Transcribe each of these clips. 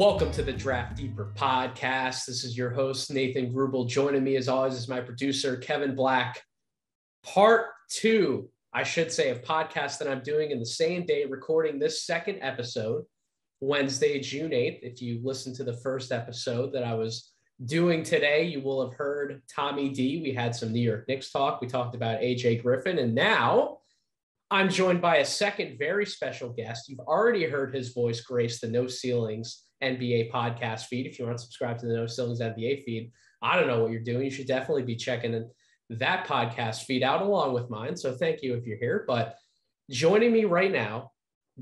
Welcome to the Draft Deeper podcast. This is your host, Nathan Grubel. Joining me, as always, is my producer, Kevin Black. Part two, I should say, of podcast that I'm doing in the same day, recording this second episode, Wednesday, June 8th. If you listened to the first episode that I was doing today, you will have heard Tommy D. We had some New York Knicks talk. We talked about AJ Griffin, and now I'm joined by a second very special guest. You've already heard his voice grace the No Ceilings NBA podcast feed. If you aren't subscribed to the No Ceilings NBA feed, I don't know what you're doing. You should definitely be checking that podcast feed out along with mine. So thank you if you're here. But joining me right now,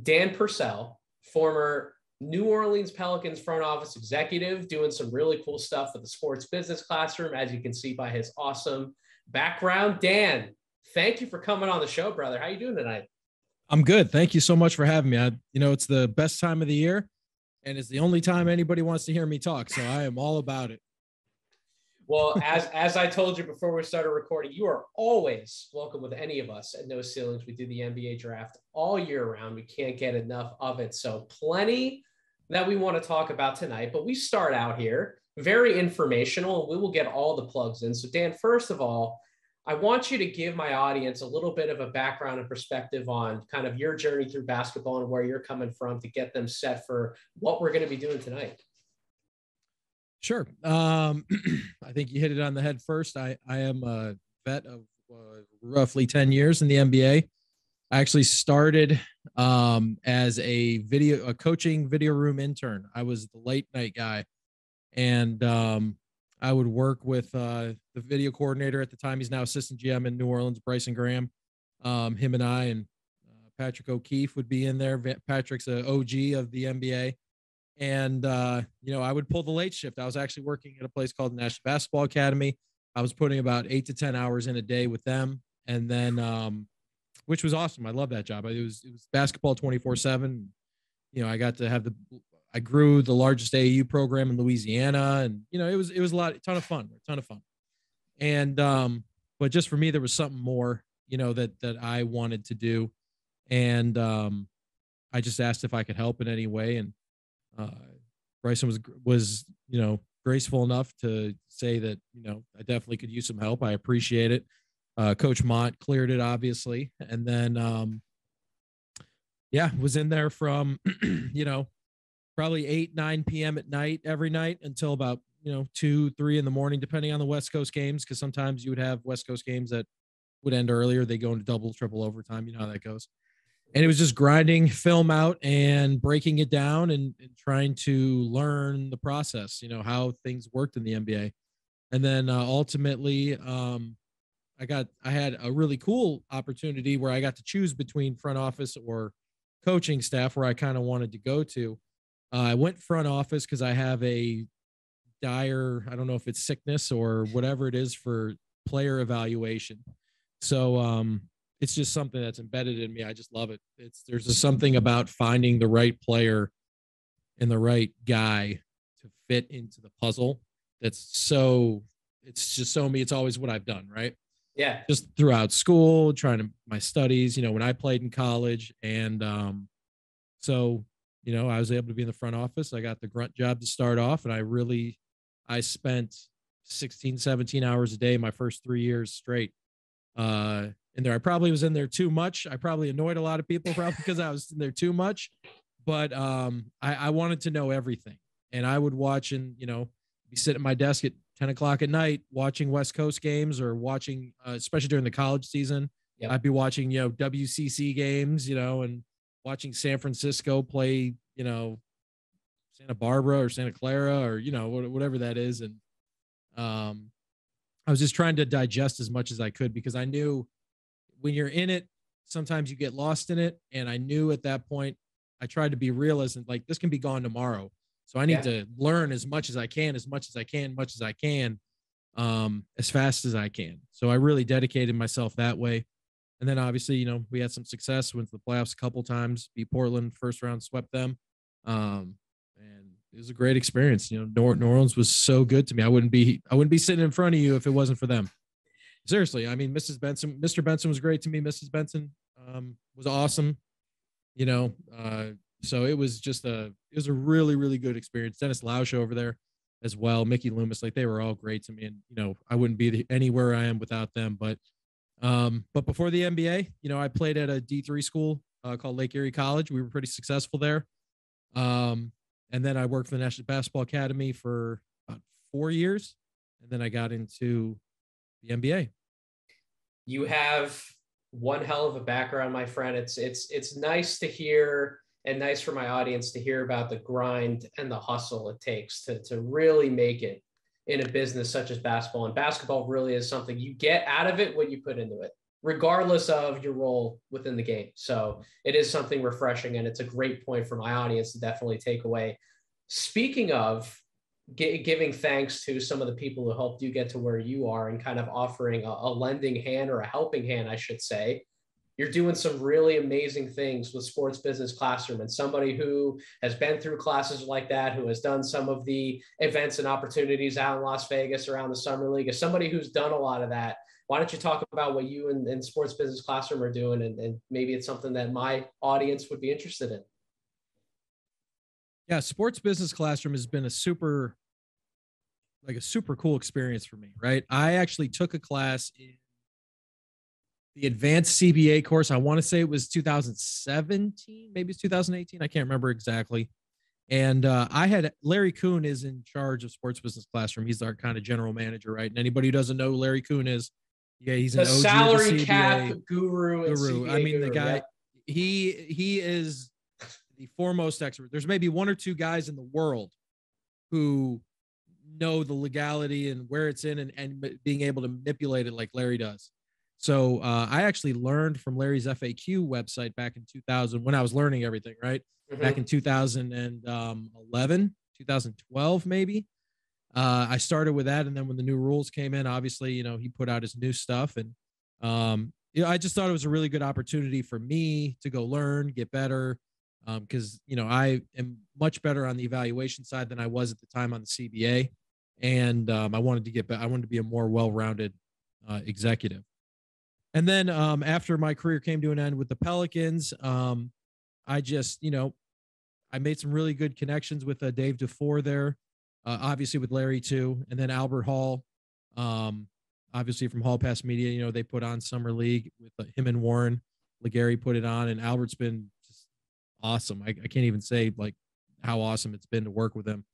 Dan Purcell, former New Orleans Pelicans front office executive, doing some really cool stuff with the sports business classroom, as you can see by his awesome background. Dan, thank you for coming on the show, brother. How you doing tonight? I'm good. Thank you so much for having me. It's the best time of the year, and it's the only time anybody wants to hear me talk. So I am all about it. Well, as I told you before we started recording, you are always welcome with any of us at No Ceilings. We do the NBA draft all year round. We can't get enough of it. So plenty that we want to talk about tonight, but we start out here very informational, and we will get all the plugs in. So Dan, first of all, I want you to give my audience a little bit of a background and perspective on kind of your journey through basketball and where you're coming from to get them set for what we're going to be doing tonight. Sure. I think you hit it on the head first. I am a vet of roughly 10 years in the NBA. I actually started as a coaching video room intern. I was the late night guy, and I would work with the video coordinator at the time. He's now assistant GM in New Orleans, Bryson Graham. Him and I and Patrick O'Keefe would be in there. Patrick's an OG of the NBA. And, I would pull the late shift. I was actually working at a place called National Basketball Academy. I was putting about 8 to 10 hours in a day with them. And then, which was awesome. I love that job. It was basketball 24/7. I got to have I grew the largest AAU program in Louisiana, and it was a ton of fun. And but just for me, there was something more, that I wanted to do, and I just asked if I could help in any way, and Bryson was graceful enough to say that I definitely could use some help. I appreciate it. Coach Mott cleared it, obviously, and then was in there from probably 8, 9 p.m. at night every night until about 2, 3 in the morning, depending on the West Coast games, because sometimes you would have West Coast games that would end earlier. They go into double, triple overtime. You know how that goes. And it was just grinding film out and breaking it down and trying to learn the process, how things worked in the NBA. And then ultimately, I had a really cool opportunity where I got to choose between front office or coaching staff, where I kind of wanted to go to. I went front office because I have a dire, I don't know if it's sickness or whatever it is, for player evaluation. So it's just something that's embedded in me. I just love it. There's just something about finding the right player and the right guy to fit into the puzzle. It's just so me. It's always what I've done, right? Yeah. Just throughout school, my studies, when I played in college. And so I was able to be in the front office. I got the grunt job to start off, and I spent 16, 17 hours a day my first 3 years straight. In there, I probably was in there too much. I probably annoyed a lot of people probably because I was in there too much, but I wanted to know everything, and I would watch and be sitting at my desk at 10 o'clock at night watching West Coast games, or watching, especially during the college season. Yep. I'd be watching WCC games, and watching San Francisco play, Santa Barbara or Santa Clara, or whatever that is, and I was just trying to digest as much as I could, because I knew when you're in it, sometimes you get lost in it. And I knew at that point, I tried to be realistic, and like, this can be gone tomorrow. So I need to learn as much as I can, as fast as I can. So I really dedicated myself that way. And then obviously, we had some success, went to the playoffs a couple times, beat Portland first round, swept them. And it was a great experience. New Orleans was so good to me. I wouldn't be sitting in front of you if it wasn't for them. Seriously. I mean, Mr. Benson was great to me. Mrs. Benson was awesome. So it was a really, really good experience. Dennis Lauscha over there as well, Mickey Loomis, like they were all great to me. And, I wouldn't be anywhere I am without them. But before the NBA, I played at a D3 school called Lake Erie College. We were pretty successful there. And then I worked for the National Basketball Academy for about 4 years. And then I got into the NBA. You have one hell of a background, my friend. It's nice to hear, and nice for my audience to hear about the grind and the hustle it takes to really make it in a business such as basketball. And basketball really is something you get out of it what you put into it, regardless of your role within the game. So it is something refreshing, and it's a great point for my audience to definitely take away. Speaking of giving thanks to some of the people who helped you get to where you are and kind of offering a lending hand, or a helping hand, I should say, you're doing some really amazing things with Sports Business Classroom. And somebody who has been through classes like that, who has done some of the events and opportunities out in Las Vegas around the Summer League, as somebody who's done a lot of that, why don't you talk about what you and Sports Business Classroom are doing, and maybe it's something that my audience would be interested in. Yeah, Sports Business Classroom has been a super cool experience for me, right? I actually took a class in the advanced CBA course. I want to say it was 2017, maybe it's 2018. I can't remember exactly. And I had Larry Kuhn is in charge of Sports Business Classroom. He's our kind of general manager, right? And anybody who doesn't know who Larry Kuhn is, yeah, he's the an OG salary of the CBA, cap guru. And CBA I mean, guru, the guy, yep. he is the foremost expert. There's maybe one or two guys in the world who know the legality and where it's in, and being able to manipulate it like Larry does. So I actually learned from Larry's FAQ website back in 2000 when I was learning everything, right? Mm-hmm. Back in 2011, 2012, maybe. I started with that. And then when the new rules came in, obviously, he put out his new stuff. And, I just thought it was a really good opportunity for me to go learn, get better. Because, I am much better on the evaluation side than I was at the time on the CBA. And I wanted to get back. I wanted to be a more well-rounded executive. And then after my career came to an end with the Pelicans, I just, I made some really good connections with Dave DeFore there, obviously with Larry too. And then Albert Hall, obviously from Hall Pass Media, they put on Summer League with him and Warren. Legary put it on, and Albert's been just awesome. I can't even say like how awesome it's been to work with him.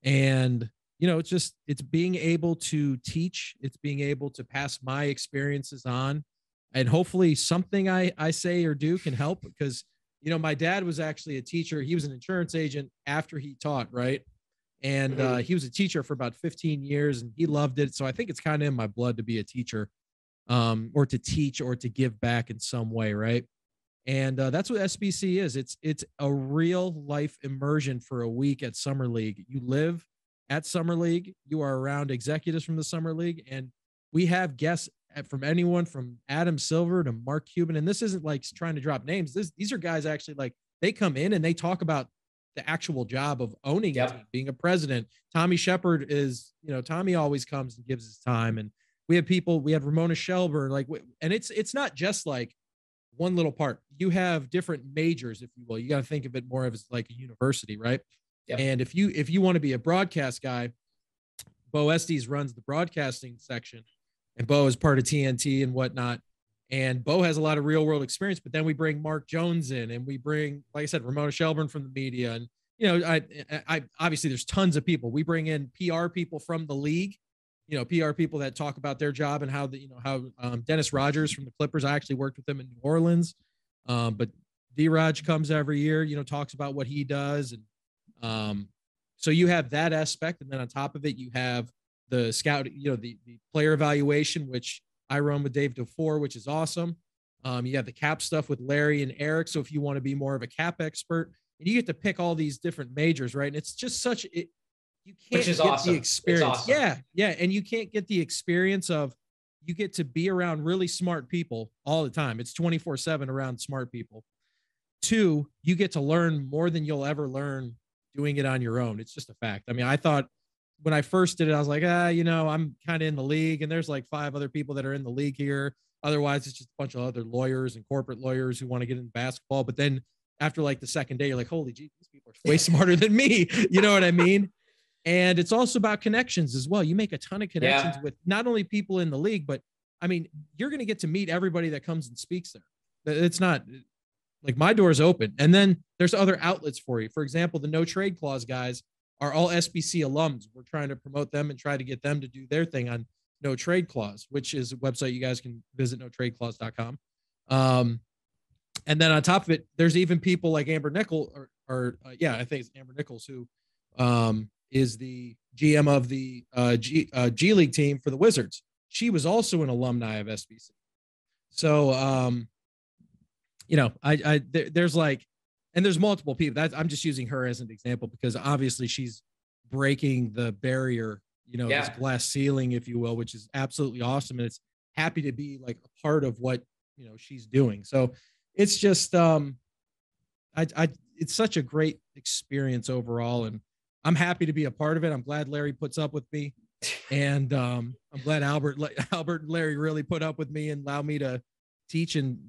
And, it's being able to teach, it's being able to pass my experiences on, and hopefully something I say or do can help, because, my dad was actually a teacher. He was an insurance agent after he taught, right? And he was a teacher for about 15 years, and he loved it. So I think it's kind of in my blood to be a teacher, or to teach, or to give back in some way, right? And that's what SBC is. It's a real life immersion for a week at Summer League. You live at Summer League. You are around executives from the Summer League, and we have guests from anyone from Adam Silver to Mark Cuban. And this isn't like trying to drop names. These are guys actually, like, they come in and they talk about the actual job of owning a team, being a president. Tommy Shepard is, Tommy always comes and gives his time. And we have Ramona Shelburne, and it's not just like one little part. You have different majors, if you will. You got to think of it more as like a university, right? Yep. And if you want to be a broadcast guy, Bo Estes runs the broadcasting section, and Bo is part of TNT and whatnot. And Bo has a lot of real world experience, but then we bring Mark Jones in, and we bring, like I said, Ramona Shelburne from the media. And, I obviously there's tons of people. We bring in PR people from the league, PR people that talk about their job and how Dennis Rogers from the Clippers, I actually worked with him in New Orleans. But D-Raj comes every year, talks about what he does. And so you have that aspect. And then on top of it, you have the scout, the player evaluation, which I run with Dave DeFore, which is awesome. You have the cap stuff with Larry and Eric. So if you want to be more of a cap expert, and you get to pick all these different majors, right? And it's just you can't get awesome. The experience. Awesome. Yeah. And you can't get the experience of, you get to be around really smart people all the time. It's 24/7 around smart people. 2, you get to learn more than you'll ever learn doing it on your own. It's just a fact. I mean, I thought when I first did it, I was like, I'm kind of in the league, and there's like 5 other people that are in the league here. Otherwise, it's just a bunch of other lawyers and corporate lawyers who want to get into basketball. But then after like the second day, you're like, holy gee, these people are way smarter than me. You know what I mean? And it's also about connections as well. You make a ton of connections with not only people in the league, but I mean, you're going to get to meet everybody that comes and speaks there. It's not like my door's open. And then there's other outlets for you. For example, the no trade clause guys are all SBC alums. We're trying to promote them and try to get them to do their thing on No Trade Clause, which is a website you guys can visit, notradeclause.com. And then on top of it, there's even people like Amber Nichols, I think it's Amber Nichols, who is the GM of the G League team for the Wizards. She was also an alumni of SBC. So, there's like, and there's multiple people. I'm just using her as an example because obviously she's breaking the barrier, this glass ceiling, if you will, which is absolutely awesome. And it's happy to be like a part of what, she's doing. So it's just, it's such a great experience overall. And I'm happy to be a part of it. I'm glad Larry puts up with me. And I'm glad Albert and Larry really put up with me and allow me to teach and,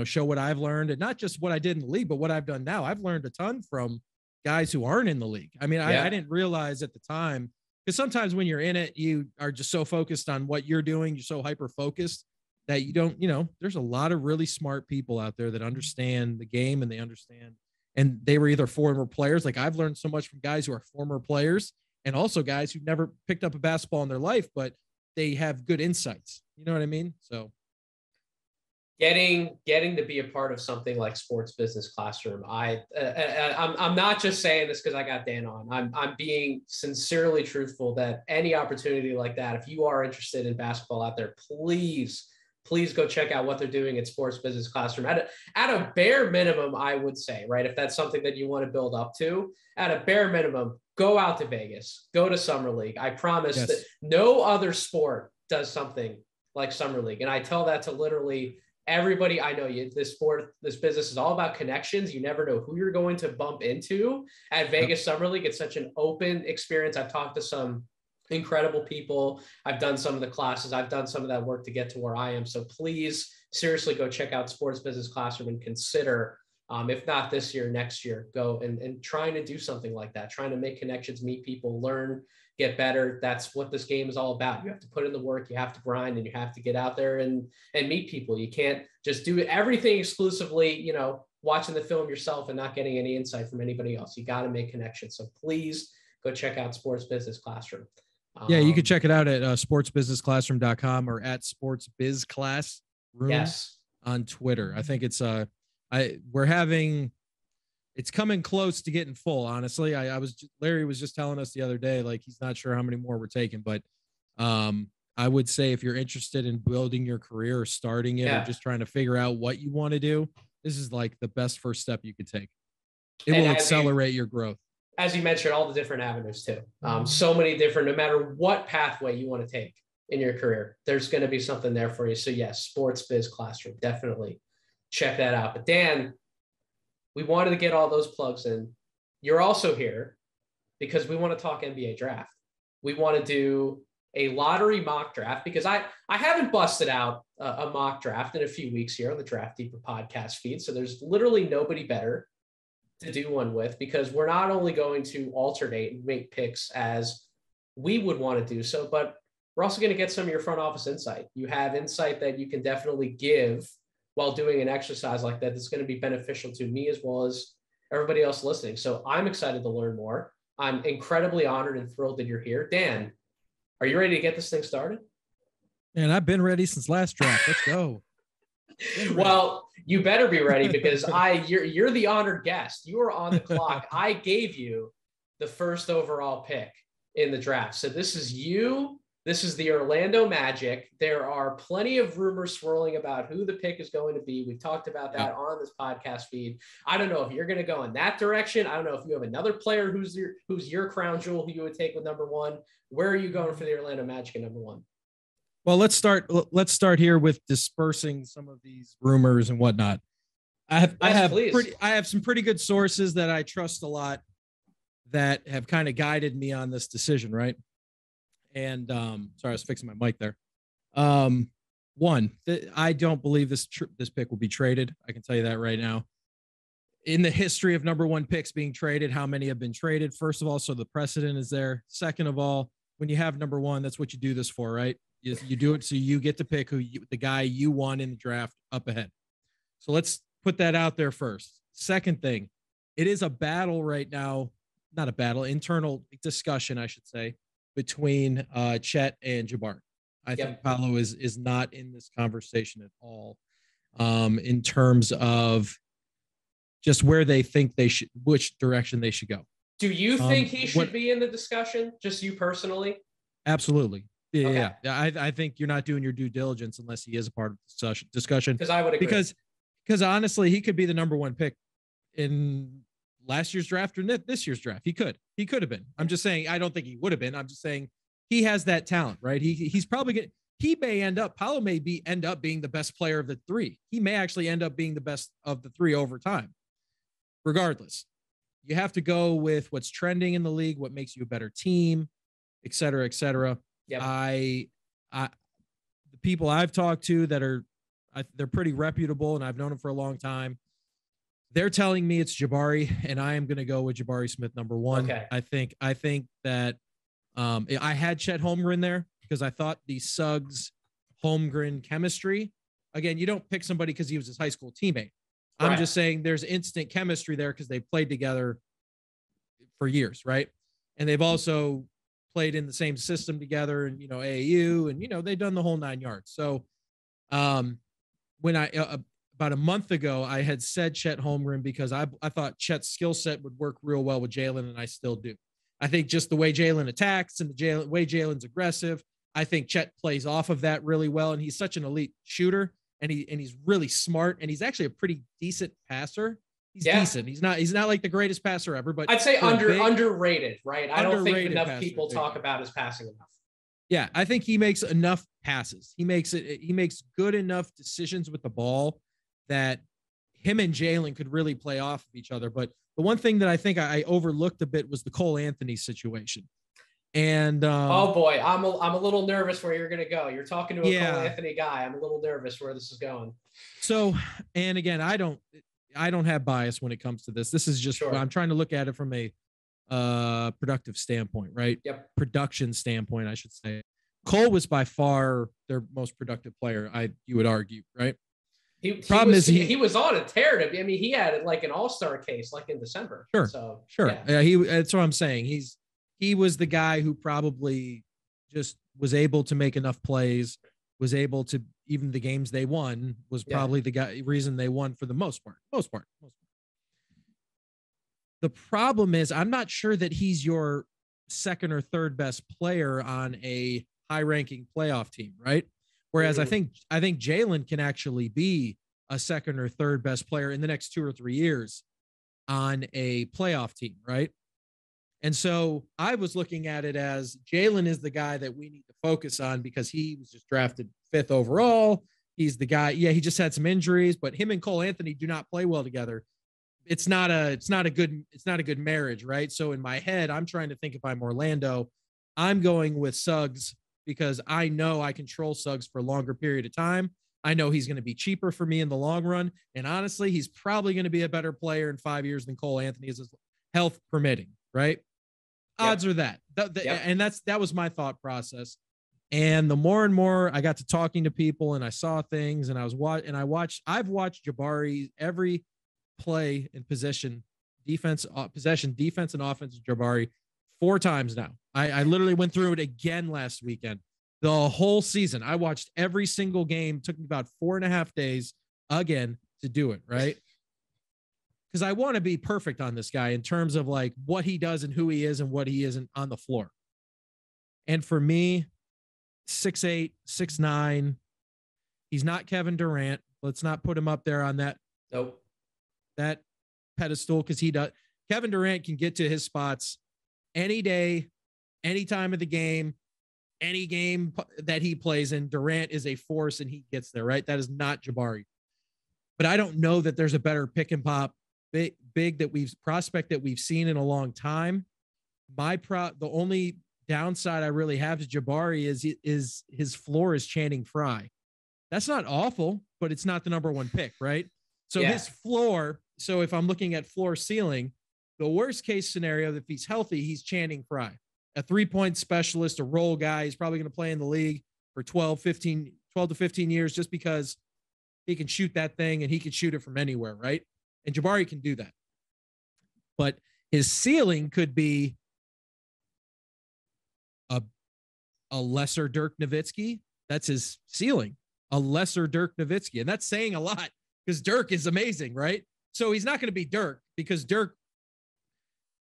show what I've learned, and not just what I did in the league, but what I've done now. I've learned a ton from guys who aren't in the league. I mean, I didn't realize at the time, because sometimes when you're in it, you are just so focused on what you're doing. You're so hyper-focused that you don't, there's a lot of really smart people out there that understand the game and they understand, and they were either former players. Like I've learned so much from guys who are former players and also guys who never picked up a basketball in their life, but they have good insights. You know what I mean? So getting to be a part of something like Sports Business Classroom, I'm not just saying this because I got Dan on. I'm being sincerely truthful that any opportunity like that, if you are interested in basketball out there, please go check out what they're doing at Sports Business Classroom. At a bare minimum, I would say, right, if that's something that you want to build up to, at a bare minimum, go out to Vegas, go to Summer League. I promise that no other sport does something like Summer League. And I tell that to literally everybody I know. This business is all about connections. You never know who you're going to bump into at Vegas Summer League. It's such an open experience. I've talked to some incredible people. I've done some of the classes. I've done some of that work to get to where I am. So please, seriously, go check out Sports Business Classroom and consider, if not this year, next year, go and trying to do something like that, trying to make connections, meet people, learn, get better. That's what this game is all about. You have to put in the work, you have to grind, and you have to get out there and meet people. You can't just do everything exclusively, watching the film yourself and not getting any insight from anybody else. You got to make connections. So please go check out Sports Business Classroom. Yeah, you can check it out at sportsbusinessclassroom.com or at sportsbizclassroom on Twitter. I think it's it's coming close to getting full. Honestly, Larry was just telling us the other day, like he's not sure how many more we're taking, but I would say if you're interested in building your career or starting it or just trying to figure out what you want to do, this is like the best first step you could take. It will accelerate your growth. As you mentioned, all the different avenues too. So many different, no matter what pathway you want to take in your career, there's going to be something there for you. So yes, Sports Biz Classroom, definitely check that out. But Dan, we wanted to get all those plugs in. You're also here because we want to talk NBA draft. We want to do a lottery mock draft because I haven't busted out a mock draft in a few weeks here on the Draft Deeper podcast feed. So there's literally nobody better to do one with, because we're not only going to alternate and make picks as we would want to do so, but we're also going to get some of your front office insight. You have insight that you can definitely give while doing an exercise like that. That's going to be beneficial to me as well as everybody else listening. So I'm excited to learn more. I'm incredibly honored and thrilled that you're here. Dan, are you ready to get this thing started? Man, I've been ready since last draft. Let's go. Well, you better be ready because you're the honored guest. You are on the clock. I gave you the first overall pick in the draft. So this is you. This is the Orlando Magic. There are plenty of rumors swirling about who the pick is going to be. We've talked about that on this podcast feed. I don't know if you're going to go in that direction. I don't know if you have another player who's your crown jewel who you would take with number one. Where are you going for the Orlando Magic at number one? Well, let's start here with dispersing some of these rumors and whatnot. I have some pretty good sources that I trust a lot that have kind of guided me on this decision, right? And sorry, I was fixing my mic there. I don't believe this pick will be traded. I can tell you that right now. in the history of number one picks being traded, how many have been traded? First of all, so the precedent is there. Second of all, when you have number one, that's what you do this for, right? You do it so you get to pick the guy you want in the draft up ahead. So let's put that out there first. Second thing, it is a battle right now, not a battle, internal discussion, I should say, between Chet and Jabari. I think Paolo is not in this conversation at all in terms of just where they think they should, which direction they should go. Do you think he should be in the discussion? Just you personally? Absolutely. Yeah. I think you're not doing your due diligence unless he is a part of the discussion. Because I would agree. Because honestly, he could be the number one pick in last year's draft or this year's draft. He could have been. I'm just saying, I don't think he would have been. I'm just saying he has that talent, right? He's probably Paolo may end up being the best player of the three. He may actually end up being the best of the three over time. Regardless, you have to go with what's trending in the league, what makes you a better team, et cetera, et cetera. Yep. The people I've talked to that they're pretty reputable and I've known them for a long time. They're telling me it's Jabari, and I am going to go with Jabari Smith number one. Okay. I think that I had Chet Holmgren there because I thought the Suggs Holmgren chemistry. Again, you don't pick somebody because he was his high school teammate. I'm just saying there's instant chemistry there because they played together for years, right? And they've also played in the same system together, and AAU, and they've done the whole 9 yards. So, when about a month ago, I had said Chet Holmgren because I thought Chet's skill set would work real well with Jalen, and I still do. I think just the way Jalen attacks and the way Jalen's aggressive, I think Chet plays off of that really well, and he's such an elite shooter. And he's really smart, and he's actually a pretty decent passer. He's decent. He's not like the greatest passer ever, but I'd say underrated, right? I don't think enough people talk about his passing enough. Yeah, I think he makes enough passes. He makes good enough decisions with the ball that him and Jalen could really play off of each other. But the one thing that I think I overlooked a bit was the Cole Anthony situation. And oh boy, I'm a little nervous where you're going to go. You're talking to a Cole Anthony guy. I'm a little nervous where this is going. So, and again, I don't have bias when it comes to this. This is just I'm trying to look at it from a productive standpoint, right? Yep. Production standpoint, I should say. Cole was by far their most productive player. You would argue, right? He was on a tear. I mean, he had like an all-star case like in December. Sure. So sure. Yeah. That's what I'm saying. He was the guy who probably just was able to make enough plays, was able to, even the games they won was probably the reason they won for the most part. The problem is I'm not sure that he's your second or third best player on a high ranking playoff team. Right. Whereas I think Jalen can actually be a second or third best player in the next 2 or 3 years on a playoff team. Right. And so I was looking at it as Jalen is the guy that we need to focus on because he was just drafted 5th overall. He's the guy. Yeah, he just had some injuries, but him and Cole Anthony do not play well together. It's not a good marriage, right? So in my head, I'm trying to think if I'm Orlando, I'm going with Suggs because I know I control Suggs for a longer period of time. I know he's going to be cheaper for me in the long run. And honestly, he's probably going to be a better player in 5 years than Cole Anthony is, health permitting, right? Odds are that. And that was my thought process. And the more and more I got to talking to people and I saw things and I've watched Jabari every play in possession, defense, and offense of Jabari 4 times now. I literally went through it again last weekend. The whole season, I watched every single game. Took me about 4.5 days again to do it, right? Because I want to be perfect on this guy in terms of like what he does and who he is and what he isn't on the floor. And for me, 6'8", 6'9", he's not Kevin Durant. Let's not put him up there on that pedestal because he does. Kevin Durant can get to his spots any day, any time of the game, any game that he plays in. Durant is a force and he gets there, right? That is not Jabari. But I don't know that there's a better pick and pop big prospect that we've seen in a long time. The only downside I really have to Jabari is his floor is Channing Frye. That's not awful, but it's not the number one pick, right? So his floor so if I'm looking at floor ceiling, the worst case scenario, if he's healthy, he's Channing Frye, a 3-point specialist, a role guy. He's probably going to play in the league for 12 to 15 years just because he can shoot that thing and he can shoot it from anywhere, right? And Jabari can do that. But his ceiling could be a lesser Dirk Nowitzki. That's his ceiling, a lesser Dirk Nowitzki. And that's saying a lot because Dirk is amazing, right? So he's not going to be Dirk because Dirk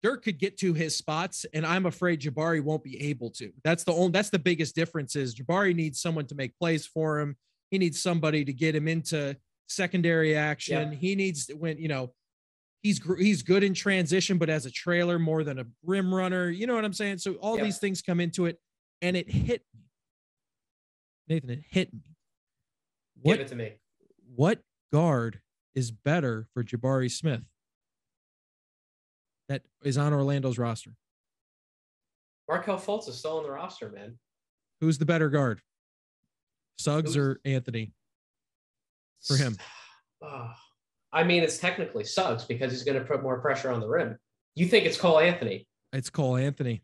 could get to his spots, and I'm afraid Jabari won't be able to. That's the biggest difference is Jabari needs someone to make plays for him. He needs somebody to get him into secondary action. Yeah. He needs when, he's good in transition, but as a trailer more than a rim runner. You know what I'm saying? So all these things come into it, and it hit me. Nathan, it hit me. Give it to me. What guard is better for Jabari Smith that is on Orlando's roster? Markelle Fultz is still on the roster, man. Who's the better guard? Suggs or Anthony? For him. I mean, it's technically Suggs because he's going to put more pressure on the rim. You think it's Cole Anthony? It's Cole Anthony.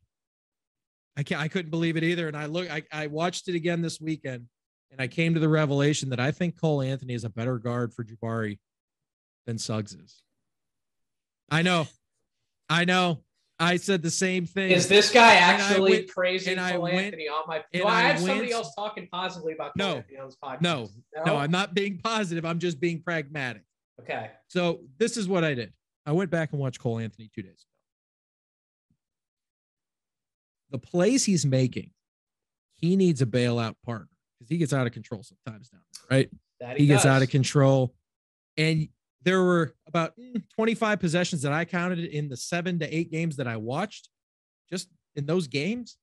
I couldn't believe it either. And I watched it again this weekend, and I came to the revelation that I think Cole Anthony is a better guard for Jabari than Suggs is. I know. I said the same thing. Is this guy actually praising Cole Anthony on my? Do I have somebody else talking positively about Cole Anthony on this podcast? No, I'm not being positive. I'm just being pragmatic. Okay. So this is what I did. I went back and watched Cole Anthony 2 days ago. The plays he's making, he needs a bailout partner because he gets out of control sometimes down there, right? He gets out of control. And there were about 25 possessions that I counted in the 7 to 8 games that I watched, just in those games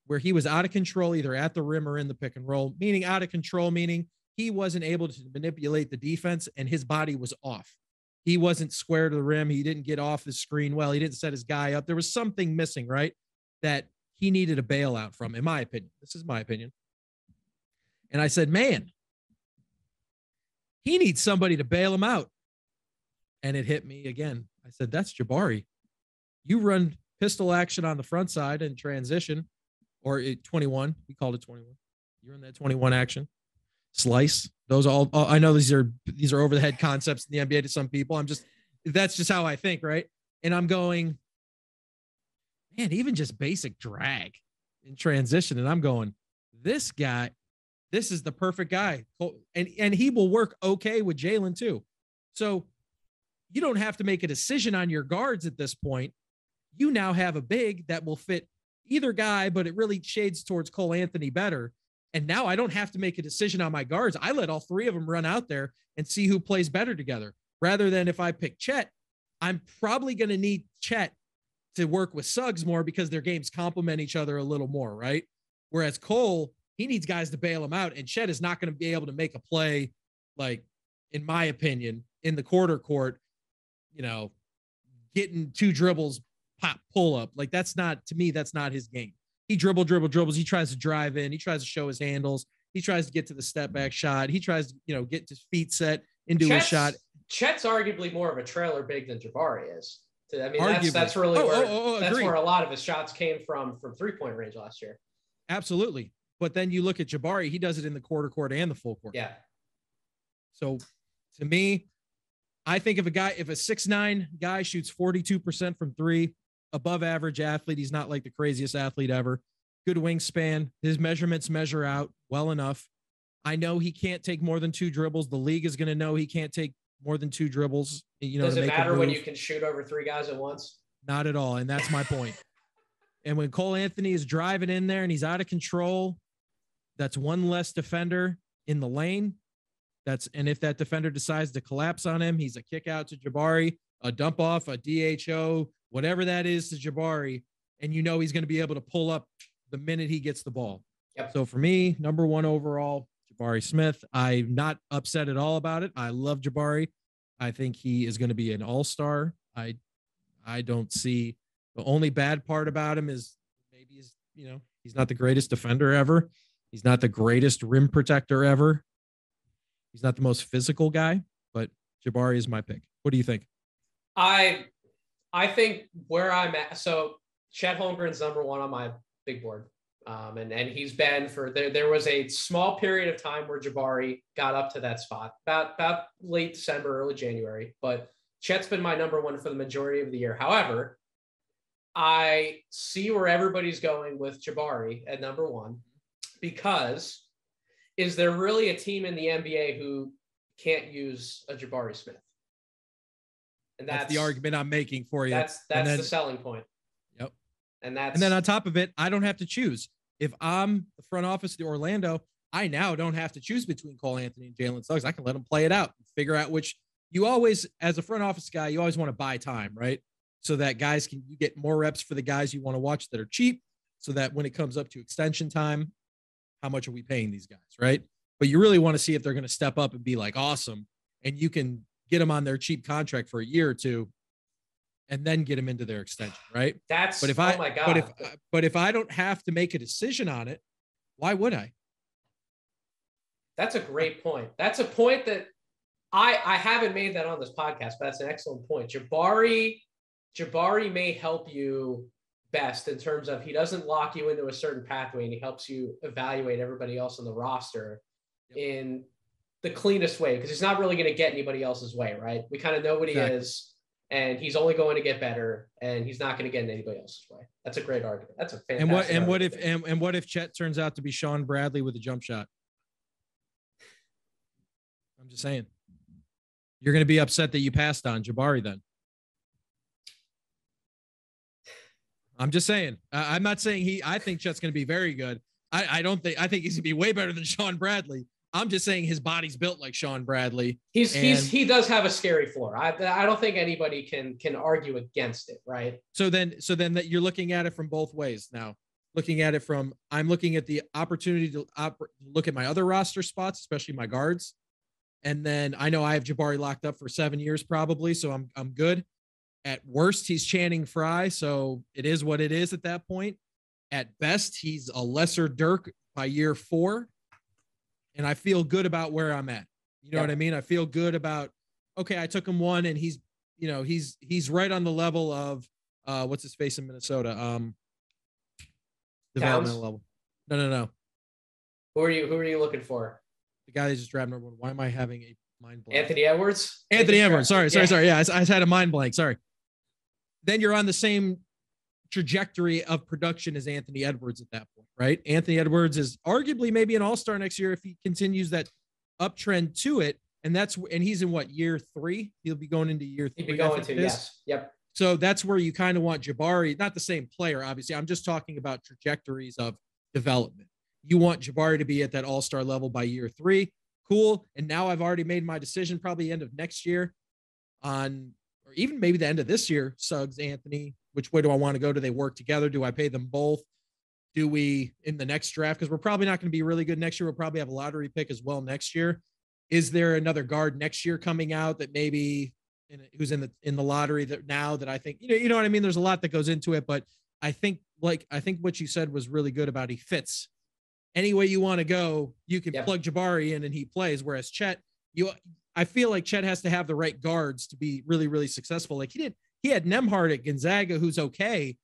where he was out of control, either at the rim or in the pick and roll, meaning out of control, meaning he wasn't able to manipulate the defense and his body was off. He wasn't square to the rim. He didn't get off his screen well. He didn't set his guy up. There was something missing, right? That he needed a bailout from, in my opinion. This is my opinion. And I said, man, he needs somebody to bail him out. And it hit me again. I said, that's Jabari. You run pistol action on the front side and transition, or 21. We called it 21. You run that 21 action. Slice. Those all I know these are over the head concepts in the NBA to some people. That's just how I think, right? And I'm going, man, even just basic drag in transition. And I'm going, this guy, this is the perfect guy. And he will work okay with Jalen too. So you don't have to make a decision on your guards at this point. You now have a big that will fit either guy, but it really shades towards Cole Anthony better. And now I don't have to make a decision on my guards. I let all 3 of them run out there and see who plays better together. Rather than if I pick Chet, I'm probably going to need Chet to work with Suggs more because their games complement each other a little more, right? Whereas Cole, he needs guys to bail him out, and Chet is not going to be able to make a play, like, in my opinion, in the quarter court, getting 2 dribbles, pop, pull up. Like, that's not, to me, that's not his game. He dribbles. He tries to drive in. He tries to show his handles. He tries to get to the step back shot. He tries to, get his feet set into his shot. Chet's arguably more of a trailer big than Jabari is. I mean, that's really where a lot of his shots came from 3-point range last year. Absolutely. But then you look at Jabari, he does it in the quarter court and the full court. Yeah. So to me, I think if a 6'9" guy shoots 42% from 3, above average athlete, he's not like the craziest athlete ever. Good wingspan. His measurements measure out well enough. I know he can't take more than 2 dribbles. The league is going to know he can't take more than 2 dribbles. Does it matter when you can shoot over 3 guys at once? Not at all. And that's my point. And when Cole Anthony is driving in there and he's out of control, that's one less defender in the lane. And if that defender decides to collapse on him, he's a kick out to Jabari, a dump off, a DHO, whatever that is to Jabari. And he's going to be able to pull up the minute he gets the ball. Yep. So for me, number 1 overall, Jabari Smith. I'm not upset at all about it. I love Jabari. I think he is going to be an all-star. I don't see the only bad part about him is maybe he's not the greatest defender ever. He's not the greatest rim protector ever. He's not the most physical guy, but Jabari is my pick. What do you think? I think where I'm at, so Chet Holmgren's number one on my big board. And he's been for there was a small period of time where Jabari got up to that spot about late December, early January, but Chet's been my number one for the majority of the year. However, I see where everybody's going with Jabari at number one, because is there really a team in the NBA who can't use a Jabari Smith? And that's the argument I'm making for you. That's the selling point. Yep. And then on top of it, I don't have to choose. If I'm the front office of the Orlando, I now don't have to choose between Cole Anthony and Jalen Suggs. I can let them play it out and figure out which. You always, as a front office guy, you always want to buy time, right? So that guys you get more reps for the guys you want to watch that are cheap, so that when it comes up to extension time, how much are we paying these guys, right? But you really want to see if they're going to step up and be like awesome, and you can get them on their cheap contract for a year or two, and then get them into their extension, right? Oh my God. But if I don't have to make a decision on it, why would I? That's a great point. That's a point that I haven't made that on this podcast, but that's an excellent point. Jabari may help you best in terms of he doesn't lock you into a certain pathway, and he helps you evaluate everybody else on the roster in the cleanest way, because he's not really going to get anybody else's way, right? We kind of know what he is, and he's only going to get better, and he's not going to get in anybody else's way. That's a great argument. That's a fantastic argument. What if Chet turns out to be Sean Bradley with a jump shot? I'm just saying. You're going to be upset that you passed on Jabari then. I'm just saying. I'm not saying I think Chet's going to be very good. I think he's going to be way better than Sean Bradley. I'm just saying his body's built like Sean Bradley. He does have a scary floor. I don't think anybody can argue against it, right? So then that you're looking at it from both ways now. I'm looking at the opportunity to look at my other roster spots, especially my guards. And then I know I have Jabari locked up for 7 years probably, so I'm good. At worst, he's Channing Frye, so it is what it is at that point. At best, he's a lesser Dirk by year 4. And I feel good about where I'm at. You know what I mean? I feel good about, okay, I took him one, and he's right on the level of what's his face in Minnesota? Developmental level. No. Who are you looking for? The guy that just drafted number one. Why am I having a mind blank? Anthony Edwards. Sorry. Yeah, I had a mind blank. Sorry. Then you're on the same trajectory of production as Anthony Edwards at that point, right? Anthony Edwards is arguably maybe an all-star next year if he continues that uptrend to it. And he's in what, year 3? He'll be going into year 3. He'll be going to, yes. Yep. So that's where you kind of want Jabari, not the same player, obviously. I'm just talking about trajectories of development. You want Jabari to be at that all-star level by year 3. Cool. And now I've already made my decision, probably end of next year or even maybe the end of this year, Suggs, Anthony, which way do I want to go? Do they work together? Do I pay them both? Do we in the next draft? Because we're probably not going to be really good next year. We'll probably have a lottery pick as well next year. Is there another guard next year coming out that maybe who's in the lottery that I think, you know what I mean? There's a lot that goes into it, but I think what you said was really good about he fits. Any way you want to go, you can plug Jabari in and he plays. Whereas Chet, I feel like Chet has to have the right guards to be really, really successful. Like he had Nembhard at Gonzaga, who's okay.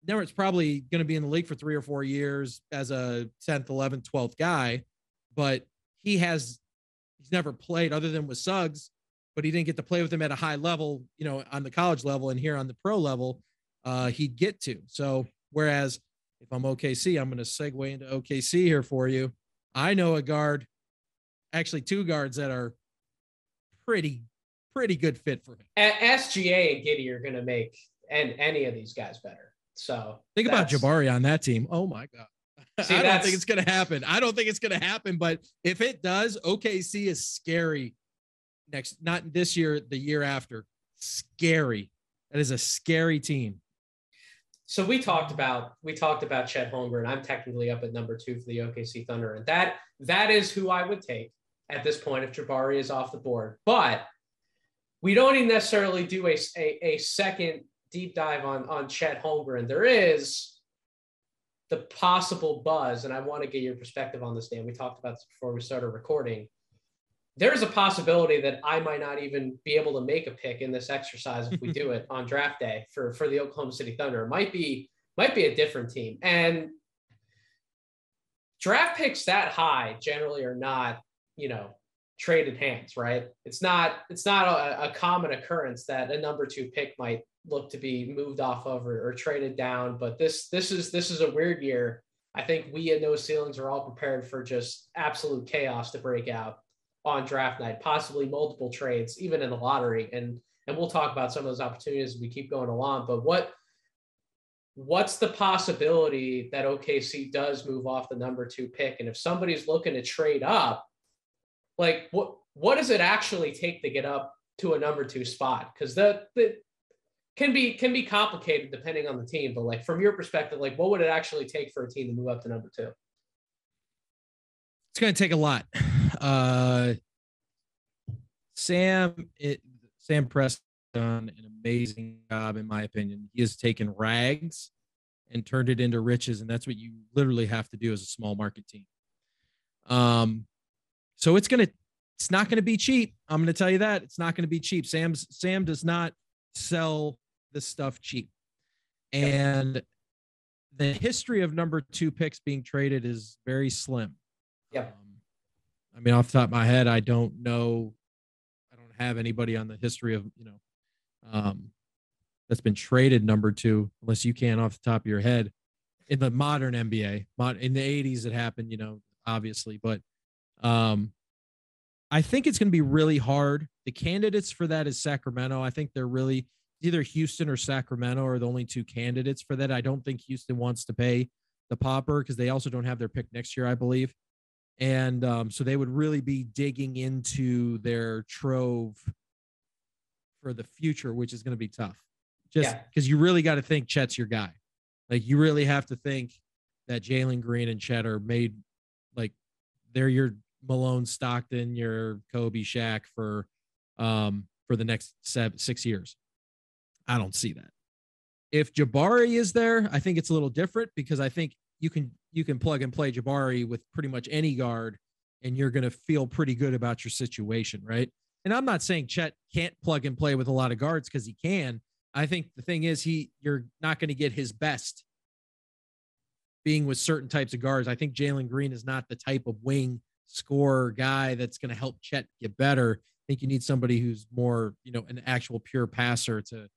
Nembhard's probably going to be in the league for 3 or 4 years as a 10th, 11th, 12th guy, but he's never played other than with Suggs, but he didn't get to play with him at a high level, on the college level, and here on the pro level, he'd get to. So whereas if I'm OKC, I'm going to segue into OKC here for you. I know actually 2 guards that are pretty good fit for him. SGA and Giddey are going to make any of these guys better. So think about Jabari on that team. Oh my God. I don't think it's going to happen. I don't think it's going to happen, but if it does, OKC is scary not this year, the year after. Scary. That is a scary team. So we talked about Chet Holmgren. I'm technically up at number 2 for the OKC Thunder. And that is who I would take at this point if Jabari is off the board. But we don't even necessarily do a second deep dive on Chet Holmgren. There is the possible buzz, and I want to get your perspective on this, Dan. We talked about this before we started recording. there's a possibility that I might not even be able to make a pick in this exercise if we do it on draft day for the Oklahoma City Thunder. It might be a different team. And draft picks that high generally are not, traded hands, right? It's not a common occurrence that a number 2 pick might look to be moved off of or traded down. But this is a weird year. I think we at No Ceilings are all prepared for just absolute chaos to break out on draft night, possibly multiple trades, even in the lottery. And we'll talk about some of those opportunities as we keep going along. But what's the possibility that OKC does move off the number 2 pick? And if somebody's looking to trade up, like what does it actually take to get up to a number 2 spot? Because that can be complicated depending on the team. But like from your perspective, like what would it actually take for a team to move up to number 2? It's going to take a lot. Sam Press done an amazing job, in my opinion. He has taken rags and turned it into riches, and that's what you literally have to do as a small market team. So it's not going to be cheap. I'm going to tell you that it's not going to be cheap. Sam does not sell this stuff cheap, and the history of number 2 picks being traded is very slim. Yep. I mean, off the top of my head, I don't know. I don't have anybody on the history of, that's been traded number 2, unless you can off the top of your head in the modern NBA. In the 80s, it happened, obviously. But I think it's going to be really hard. The candidates for that is Sacramento. I think they're really either Houston or Sacramento are the only 2 candidates for that. I don't think Houston wants to pay the popper because they also don't have their pick next year, I believe. And so they would really be digging into their trove for the future, which is going to be tough. Just because you really got to think Chet's your guy. Like you really have to think that Jalen Green and Chet are made like they're your Malone, Stockton, your Kobe, Shaq for the next 6 years. I don't see that. If Jabari is there, I think it's a little different because I think you can plug and play Jabari with pretty much any guard and you're going to feel pretty good about your situation, right? And I'm not saying Chet can't plug and play with a lot of guards because he can. I think the thing is you're not going to get his best being with certain types of guards. I think Jalen Green is not the type of wing scorer guy that's going to help Chet get better. I think you need somebody who's more, an actual pure passer to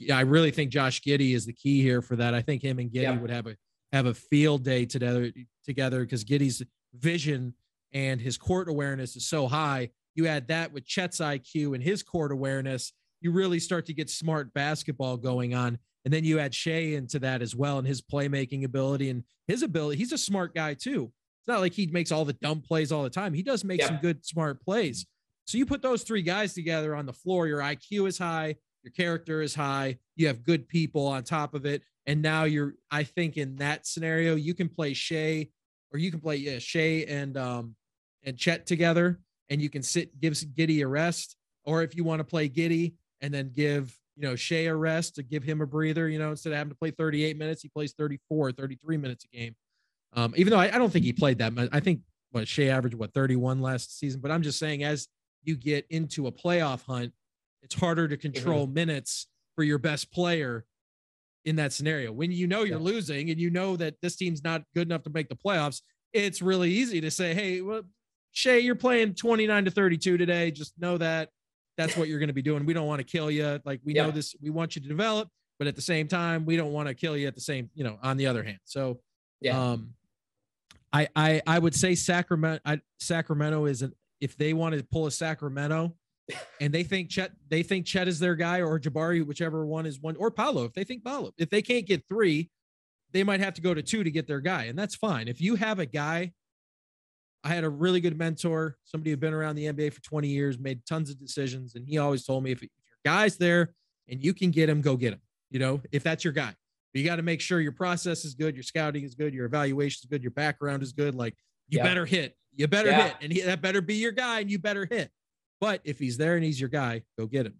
I really think Josh Giddey is the key here for that. I think him and Giddey would have a field day together because Giddey's vision and his court awareness is so high. You add that with Chet's IQ and his court awareness, you really start to get smart basketball going on. And then you add Shea into that as well and his playmaking ability and his ability. He's a smart guy too. It's not like he makes all the dumb plays all the time. He does make some good, smart plays. So you put those 3 guys together on the floor, your IQ is high, your character is high, you have good people on top of it. And now I think in that scenario, you can play Shea or you can play Shea and Chet together and you can give Giddey a rest. Or if you want to play Giddey and then give, Shea a rest to give him a breather, instead of having to play 38 minutes, he plays 34, 33 minutes a game. Even though I don't think he played that much. I think Shea averaged 31 last season, but I'm just saying as you get into a playoff hunt, it's harder to control minutes for your best player in that scenario. When you're losing and you know that this team's not good enough to make the playoffs, it's really easy to say, hey, well, Shea, you're playing 29 to 32 today. Just know that that's what you're going to be doing. We don't want to kill you. Like we know this, we want you to develop, but at the same time, we don't want to kill you at the same, on the other hand. So, I would say Sacramento is if they want to pull a Sacramento and they think Chet is their guy or Jabari, whichever one is one, or Paolo, if they can't get 3, they might have to go to 2 to get their guy. And that's fine. If you have a guy, I had a really good mentor, somebody who'd been around the NBA for 20 years, made tons of decisions. And he always told me, if your guy's there and you can get him, go get him, if that's your guy. But you got to make sure your process is good. Your scouting is good. Your evaluation is good. Your background is good. Like you better hit, hit. And that better be your guy and you better hit. But if he's there and he's your guy, go get him.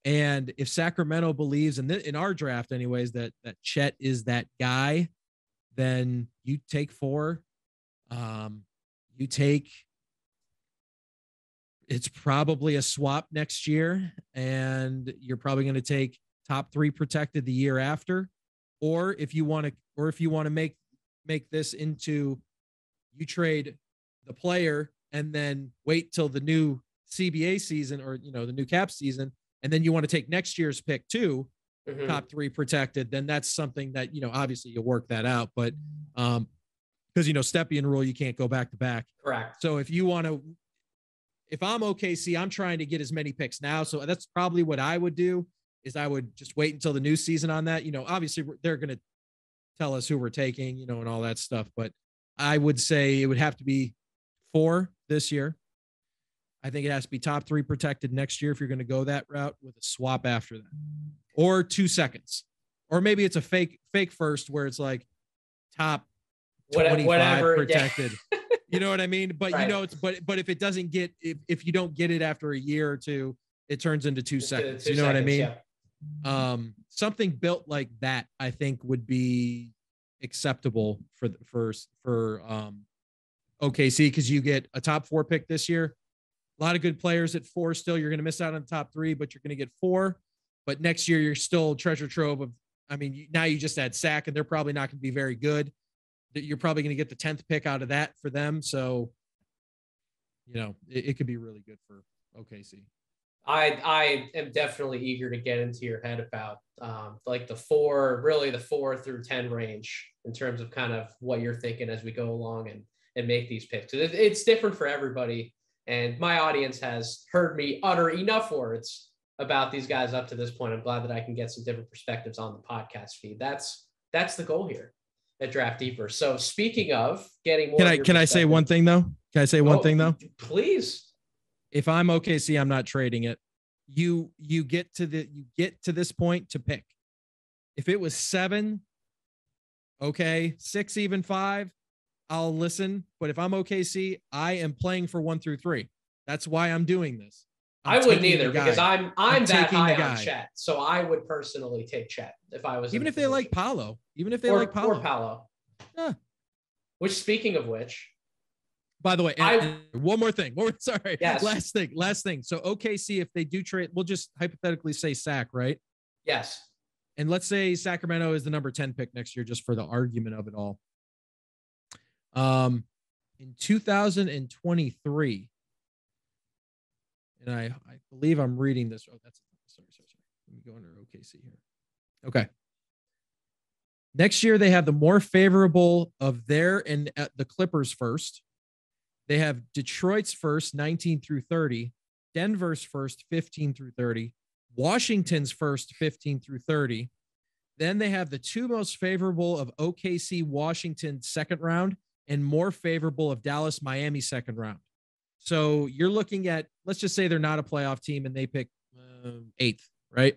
And if Sacramento believes in our draft anyways, that Chet is that guy, then you take 4. You take it's probably a swap next year, and you're probably going to take top 3 protected the year after. Or if you want to make this into, you trade the player and then wait till the new CBA season, or, the new cap season, and then you want to take next year's pick too, top 3 protected, then that's something that, obviously you'll work that out. But because, Stepien rule, you can't go back to back. Correct. So if I'm OKC, I'm trying to get as many picks now. So that's probably what I would do, is I would just wait until the new season on that. Obviously they're going to tell us who we're taking, and all that stuff. But I would say it would have to be 4 this year. I think it has to be top 3 protected next year if you're going to go that route, with a swap after that, or 2 seconds, or maybe it's a fake first where it's like top 25 whatever protected. Yeah. You know what I mean? But right. but if it doesn't get, if you don't get it after a year or two, it turns into 2 seconds. You know what I mean? Yeah. Something built like that, I think, would be acceptable for OKC, because you get a top 4 pick this year. A lot of good players at 4 still. You're going to miss out on the top 3, but you're going to get 4. But next year, you're still treasure trove of, now you just had Sack, and they're probably not going to be very good. You're probably going to get the 10th pick out of that for them. So, it could be really good for OKC. I am definitely eager to get into your head about like the 4 through 10 range, in terms of kind of what you're thinking as we go along and make these picks. It's different for everybody. And my audience has heard me utter enough words about these guys up to this point. I'm glad that I can get some different perspectives on the podcast feed. That's the goal here at Draft Deeper. So speaking of getting more, can I say one thing though? Can I say one thing though? Please. If I'm OKC, I'm not trading it. You get to this point to pick. If it was 7, okay, 6, even 5, I'll listen. But if I'm OKC, I am playing for 1 through 3. That's why I'm doing this. I wouldn't either, because I'm that high on Chet. So I would personally take Chet if I was, even if they like Paolo, or Paolo. Yeah. Which, speaking of which, by the way, and one more thing. Sorry. Yes. Last thing. So OKC, if they do trade, we'll just hypothetically say Sack, right? Yes. And let's say Sacramento is the number 10 pick next year, just for the argument of it all. In 2023, and I believe I'm reading this. Oh, sorry. Let me go under OKC here. Okay. Next year, they have the more favorable of the Clippers first. They have Detroit's first, 19 through 30, Denver's first, 15 through 30, Washington's first, 15 through 30. Then they have the 2 most favorable of OKC, Washington second round, and more favorable of Dallas, Miami second round. So you're looking at, let's just say they're not a playoff team and they pick 8th, right?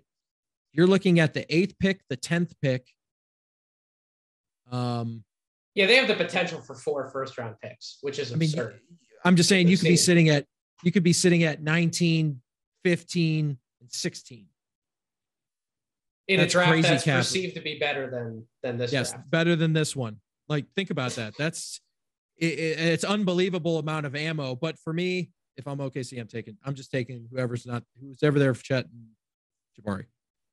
You're looking at the 8th pick, the 10th pick. Yeah, they have the potential for 4 first-round picks, which is absurd. I'm just saying you could be sitting at 19, 15, and 16. In a draft that's perceived to be better than this draft. Yes, better than this one. Like, think about that. It's unbelievable amount of ammo. But for me, if I'm OKC, I'm just taking who's ever there for Chet and Jabari.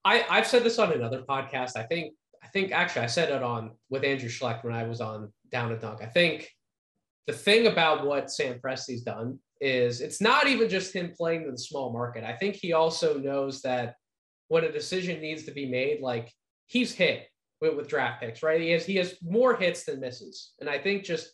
I've said this on another podcast. I think actually I said it on with Andrew Schlecht when I was on Down and Dunk. I think the thing about what Sam Presti's done is it's not even just him playing in the small market. I think he also knows that when a decision needs to be made, like, he's hit with draft picks, right? He has more hits than misses. And I think just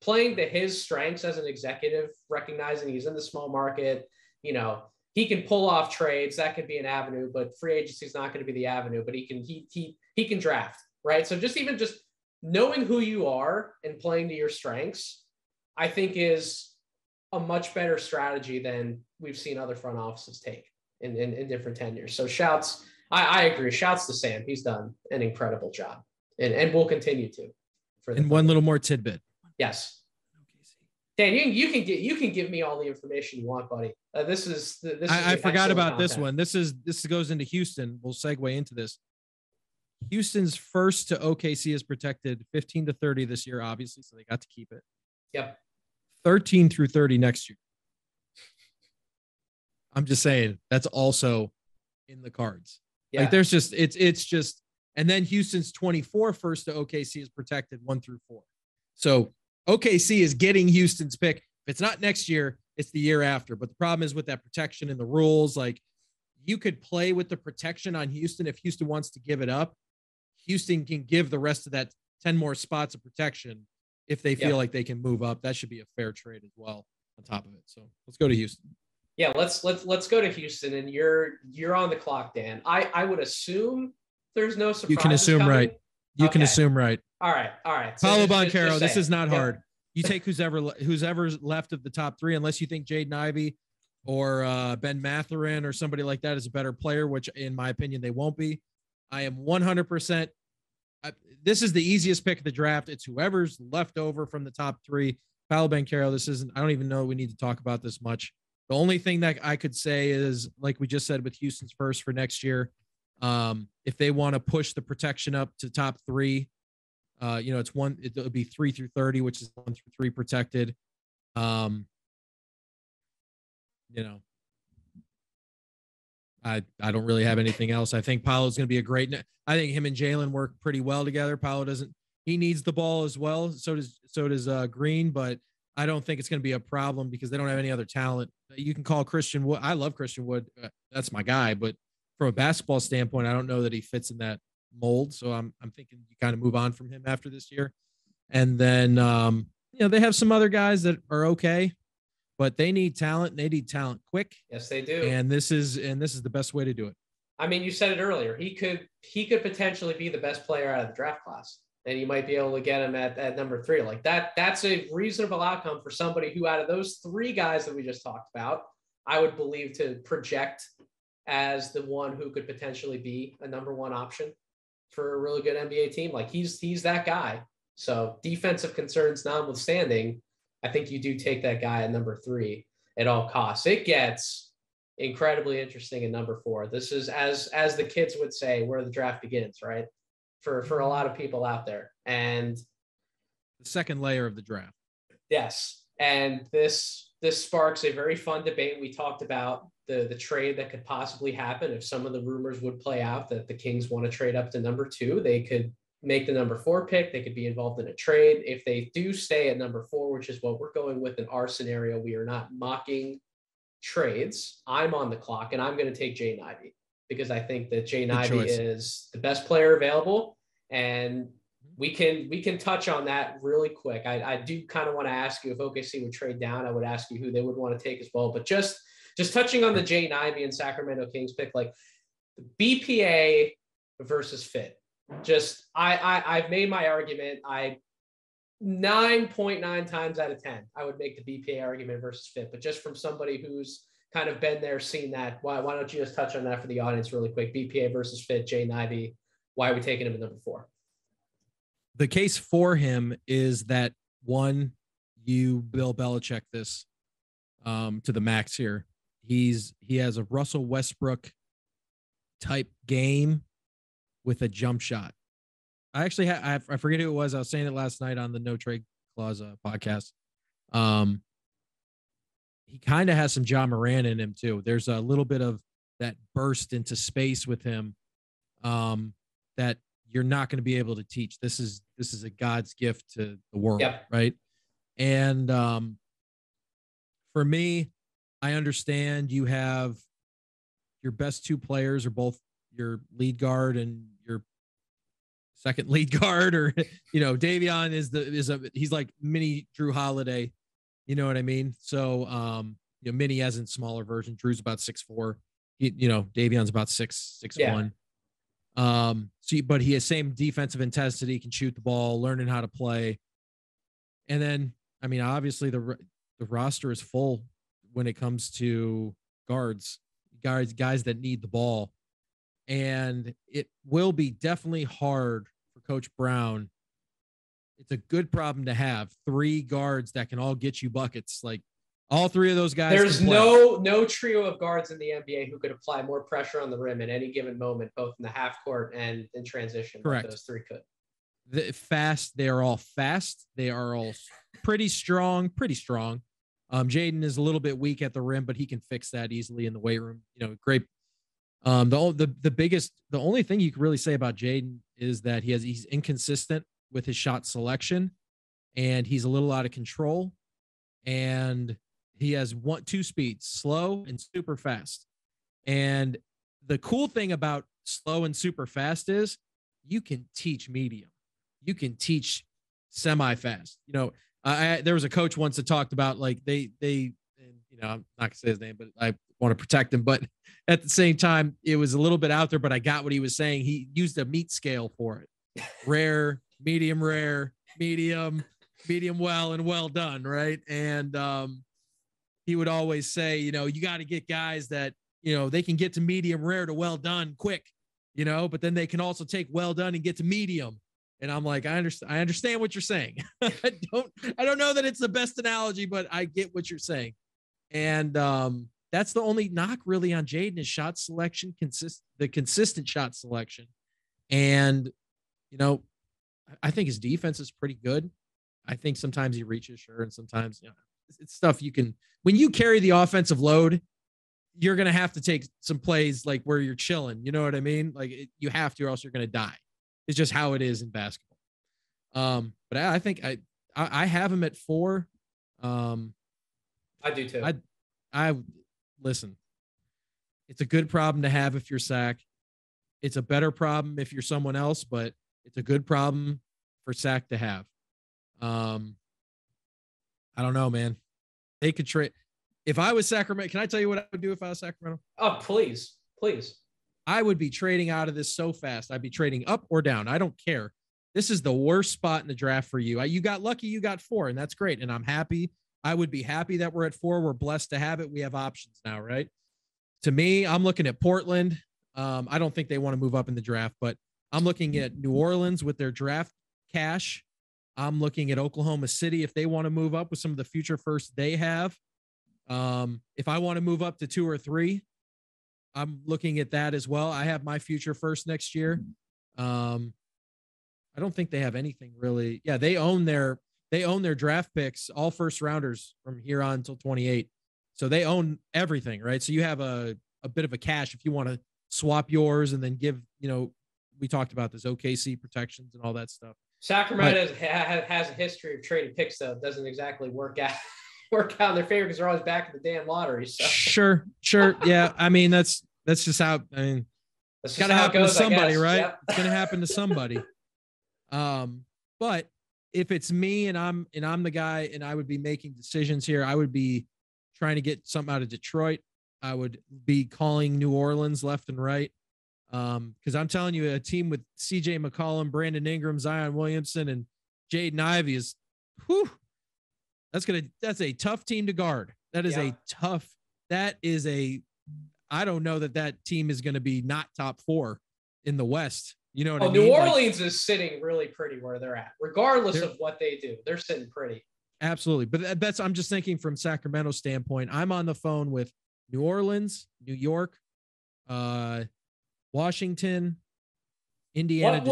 playing to his strengths as an executive, recognizing he's in the small market, he can pull off trades. That could be an avenue, but free agency is not going to be the avenue, but he can draft, right? So just knowing who you are and playing to your strengths, I think, is a much better strategy than we've seen other front offices take in different tenures. So I agree. Shouts to Sam. He's done an incredible job and will continue to. And one little more tidbit. Yes. Dan, you can give me all the information you want, buddy. I forgot about content. This one. This goes into Houston. We'll segue into this. Houston's first to OKC is protected 15 to 30 this year, obviously, so they got to keep it. Yep. 13 through 30 next year. I'm just saying that's also in the cards. Yeah. Like there's just, it's just, and then Houston's 24 first to OKC is protected 1-4. So OKC is getting Houston's pick. If it's not next year, it's the year after. But the problem is with that protection and the rules, like you could play with the protection on Houston. If Houston wants to give it up, Houston can give the rest of that 10 more spots of protection if they feel like they can move up. That should be a fair trade as well on top of it. So let's go to Houston. Yeah, let's go to Houston, and you're on the clock, Dan. I would assume there's no surprise. You can assume coming. Right. You can assume right. All right. So Paolo Banchero, this is not hard. You take who's ever left of the top three, unless you think Jaden Ivey or Ben Mathurin or somebody like that is a better player, which in my opinion they won't be. I am 100%. This is the easiest pick of the draft. It's whoever's left over from the top three. Paolo Banchero, this isn't. I don't even know we need to talk about this much. The only thing that I could say is, like we just said with Houston's first for next year, if they want to push the protection up to top three, it'll be 3 through 30, which is 1 through 3 protected. I don't really have anything else. I think Paolo's going to be a great. I think him and Jalen work pretty well together. Paolo he needs the ball as well. So does Green, but I don't think it's going to be a problem because they don't have any other talent. You can call Christian Wood. I love Christian Wood. That's my guy. But from a basketball standpoint, I don't know that he fits in that mold. So I'm thinking you kind of move on from him after this year. And then, they have some other guys that are okay, but they need talent. They need talent quick. Yes, they do. And this is the best way to do it. I mean, you said it earlier. He could potentially be the best player out of the draft class. And you might be able to get him at number 3. Like that's a reasonable outcome for somebody who, out of those 3 guys that we just talked about, I would believe to project as the one who could potentially be a number 1 option for a really good NBA team. Like he's that guy. So defensive concerns notwithstanding, I think you do take that guy at number 3 at all costs. It gets incredibly interesting at number 4. This is, as the kids would say, where the draft begins, right? For a lot of people out there. And the second layer of the draft. Yes. And this sparks a very fun debate. We talked about the trade that could possibly happen if some of the rumors would play out that the Kings want to trade up to number 2. They could make the number 4 pick. They could be involved in a trade. If they do stay at number 4, which is what we're going with in our scenario, we are not mocking trades. I'm on the clock, and I'm going to take Jaden Ivey, because I think that Jaden Ivey is the best player available, and we can touch on that really quick. I do kind of want to ask you if OKC would trade down. I would ask you who they would want to take as well. But just touching on the Jaden Ivey and Sacramento Kings pick, like BPA versus fit. Just I've made my argument. 9.9 times out of 10, I would make the BPA argument versus fit. But just from somebody who's kind of been there, seen that, why don't you just touch on that for the audience really quick? BPA versus fit, Jaden Ivey. Why are we taking him at number 4? The case for him is that, one, you Bill Belichick this to the max here. He has a Russell Westbrook type game with a jump shot. I actually I forget who it was. I was saying it last night on the No Trade Clause podcast. He kind of has some John Moran in him too. There's a little bit of that burst into space with him that you're not going to be able to teach. This is a God's gift to the world, right? And for me, I understand you have your best 2 players are both your lead guard and your second lead guard, or Davion he's like mini Drew Holiday. You know what I mean? So, mini as in smaller version. Drew's about 6'4". Davion's about 6'1". But he has same defensive intensity, can shoot the ball, learning how to play. And then, I mean, obviously the roster is full when it comes to guys that need the ball. And it will be definitely hard for Coach Brown. It's a good problem to have 3 guards that can all get you buckets. Like all 3 of those guys. There's no trio of guards in the NBA who could apply more pressure on the rim at any given moment, both in the half court and in transition. Correct. Those 3 could. They are all fast. They are all pretty strong. Jaden is a little bit weak at the rim, but he can fix that easily in the weight room. Great. The only thing you can really say about Jaden is that he's inconsistent with his shot selection, and he's a little out of control, and he has two speeds, slow and super fast. And the cool thing about slow and super fast is you can teach medium. You can teach semi-fast. There was a coach once that talked about like I'm not gonna say his name, but I want to protect him. But at the same time, it was a little bit out there, but I got what he was saying. He used a meat scale for it. Rare, medium, well, and well done. Right. And he would always say, you got to get guys that, they can get to medium rare to well done quick, but then they can also take well done and get to medium. And I'm like, I understand what you're saying. I don't know that it's the best analogy, but I get what you're saying. And that's the only knock really on Jaden is shot selection, the consistent shot selection. And, I think his defense is pretty good. I think sometimes he reaches, sure. And sometimes, it's stuff when you carry the offensive load, you're going to have to take some plays like where you're chilling. You know what I mean? Like you have to, or else you're going to die. It's just how it is in basketball. But I think I have him at 4. I do too. I listen, it's a good problem to have if you're Sac. It's a better problem if you're someone else, but it's a good problem for Sac to have. I don't know, man. They could trade. If I was Sacramento, can I tell you what I would do if I was Sacramento? Oh, please. I would be trading out of this so fast. I'd be trading up or down. I don't care. This is the worst spot in the draft for you. You got lucky. You got 4, and that's great. And I'm happy. I would be happy that we're at 4. We're blessed to have it. We have options now, right? To me, I'm looking at Portland. I don't think they want to move up in the draft, but I'm looking at New Orleans with their draft cash. I'm looking at Oklahoma City if they want to move up with some of the future firsts they have. If I want to move up to 2 or 3, I'm looking at that as well. I have my future first next year. I don't think they have anything really. Yeah, they own their draft picks, all first rounders from here on until 28. So they own everything, right? So you have a bit of a cash if you want to swap yours and then give, we talked about this OKC protections and all that stuff. Sacramento has a history of trading picks, though. It doesn't exactly work out in their favor because they're always back in the damn lottery. So. Sure. Yeah. I mean, that's just how, it's got to happen to somebody, right? Yep. It's going to happen to somebody. But if it's me and I'm the guy and I would be making decisions here, I would be trying to get something out of Detroit. I would be calling New Orleans left and right. Because I'm telling you, a team with CJ McCollum, Brandon Ingram, Zion Williamson, and Jaden Ivey is, that's a tough team to guard. I don't know that team is going to be not top 4 in the West. You know what I mean? New Orleans is sitting really pretty where they're at, regardless of what they do. They're sitting pretty. Absolutely. But I'm just thinking from Sacramento standpoint, I'm on the phone with New Orleans, New York, Washington, Indiana.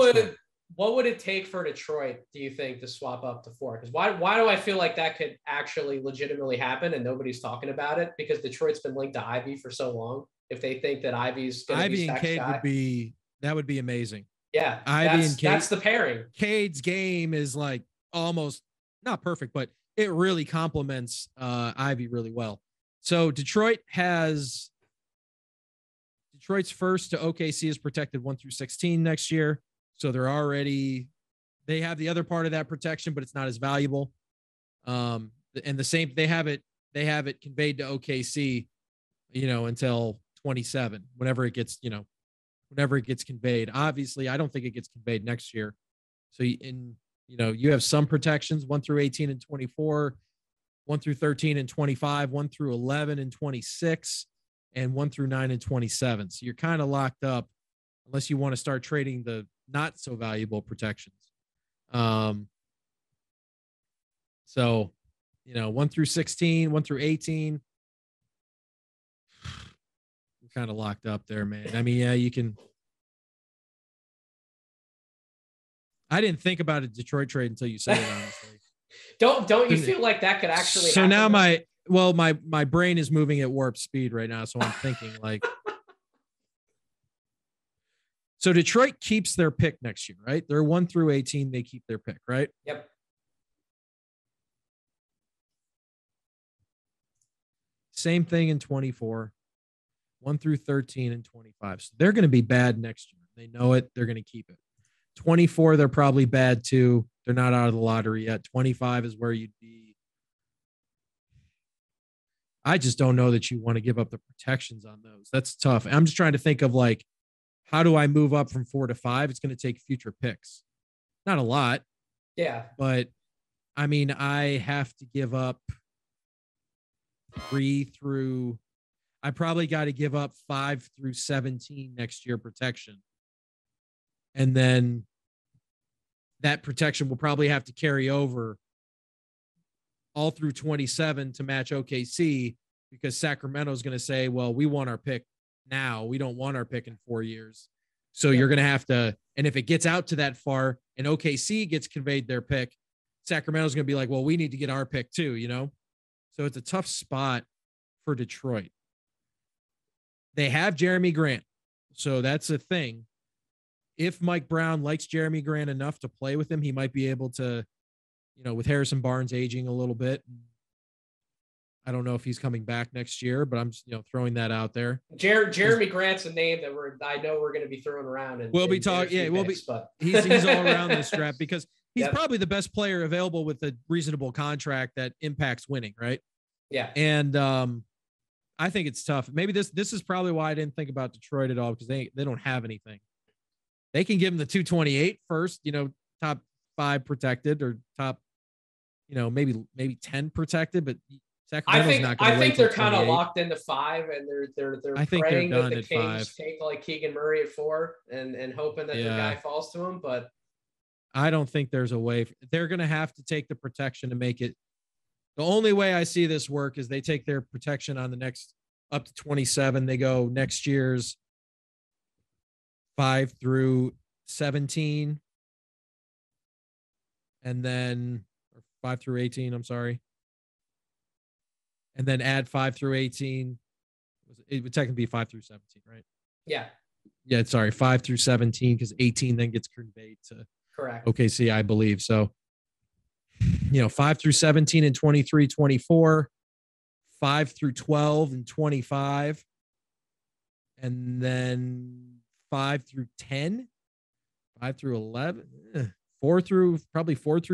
What would it take for Detroit, do you think, to swap up to 4? Because why do I feel like that could actually legitimately happen and nobody's talking about it? Because Detroit's been linked to Ivy for so long. If they think that Ivy's going to be Ivy and Cade that would be amazing. Yeah, Ivy and Cade, that's the pairing. Cade's game is like almost not perfect, but it really complements Ivy really well. So Detroit's first to OKC is protected 1 through 16 next year. So they have the other part of that protection, but it's not as valuable. And the same, they have it conveyed to OKC, until 27, whenever it gets conveyed. Obviously, I don't think it gets conveyed next year. So you have some protections 1 through 18 and 24, 1 through 13 and 25, 1 through 11 and 26, and 1 through 9 and 27. So you're kind of locked up unless you want to start trading the not so valuable protections. So 1 through 16, 1 through 18. You're kind of locked up there, man. I mean, yeah, you can. I didn't think about a Detroit trade until you said it, honestly. Don't you feel like that could actually happen? Now well, my brain is moving at warp speed right now, so I'm thinking like. So Detroit keeps their pick next year, right? They're 1 through 18. They keep their pick, right? Yep. Same thing in 24, 1 through 13 and 25. So they're going to be bad next year. They know it. They're going to keep it. 24, they're probably bad too. They're not out of the lottery yet. 25 is where you'd be. I just don't know that you want to give up the protections on those. That's tough. I'm just trying to think of like, how do I move up from 4 to 5? It's going to take future picks. Not a lot. Yeah. But I mean, I have to give up 3 through, I probably got to give up 5 through 17 next year protection. And then that protection will probably have to carry over all through 27 to match OKC, because Sacramento is going to say, well, we want our pick now. We don't want our pick in 4 years. So you're going to have to, and if it gets out to that far and OKC gets conveyed their pick, Sacramento's going to be like, well, we need to get our pick too, you know? So it's a tough spot for Detroit. They have Jeremy Grant. So that's a thing. If Mike Brown likes Jeremy Grant enough to play with him, he might be able to, you know, with Harrison Barnes aging a little bit. I don't know if he's coming back next year, but I'm, you know, throwing that out there. Jeremy Grant's a name that I know we're going to be throwing around. And we'll be talking. Yeah, we'll be. But he's all around this draft because he's probably the best player available with a reasonable contract that impacts winning, right? Yeah. And I think it's tough. Maybe this is probably why I didn't think about Detroit at all, because they don't have anything. They can give him the 228 first, you know, top 5 protected or top, you know, maybe 10 protected, but Sacramento's not going to. I think they're kind of locked into 5, and they're praying that the Kings take like Keegan Murray at 4 and hoping that the guy falls to him. But I don't think there's a way. They're going to have to take the protection to make it. The only way I see this work is they take their protection on the next up to 27. They go next year's 5 through 17, and then or 5 through 18. I'm sorry. And then add 5 through 18. It would technically be 5 through 17, right? Yeah. Yeah, sorry, 5 through 17, because 18 then gets conveyed to correct OKC, I believe. So, you know, 5 through 17 and 23, 24, 5 through 12 and 25, and then 5 through 10, 5 through 11, 4 through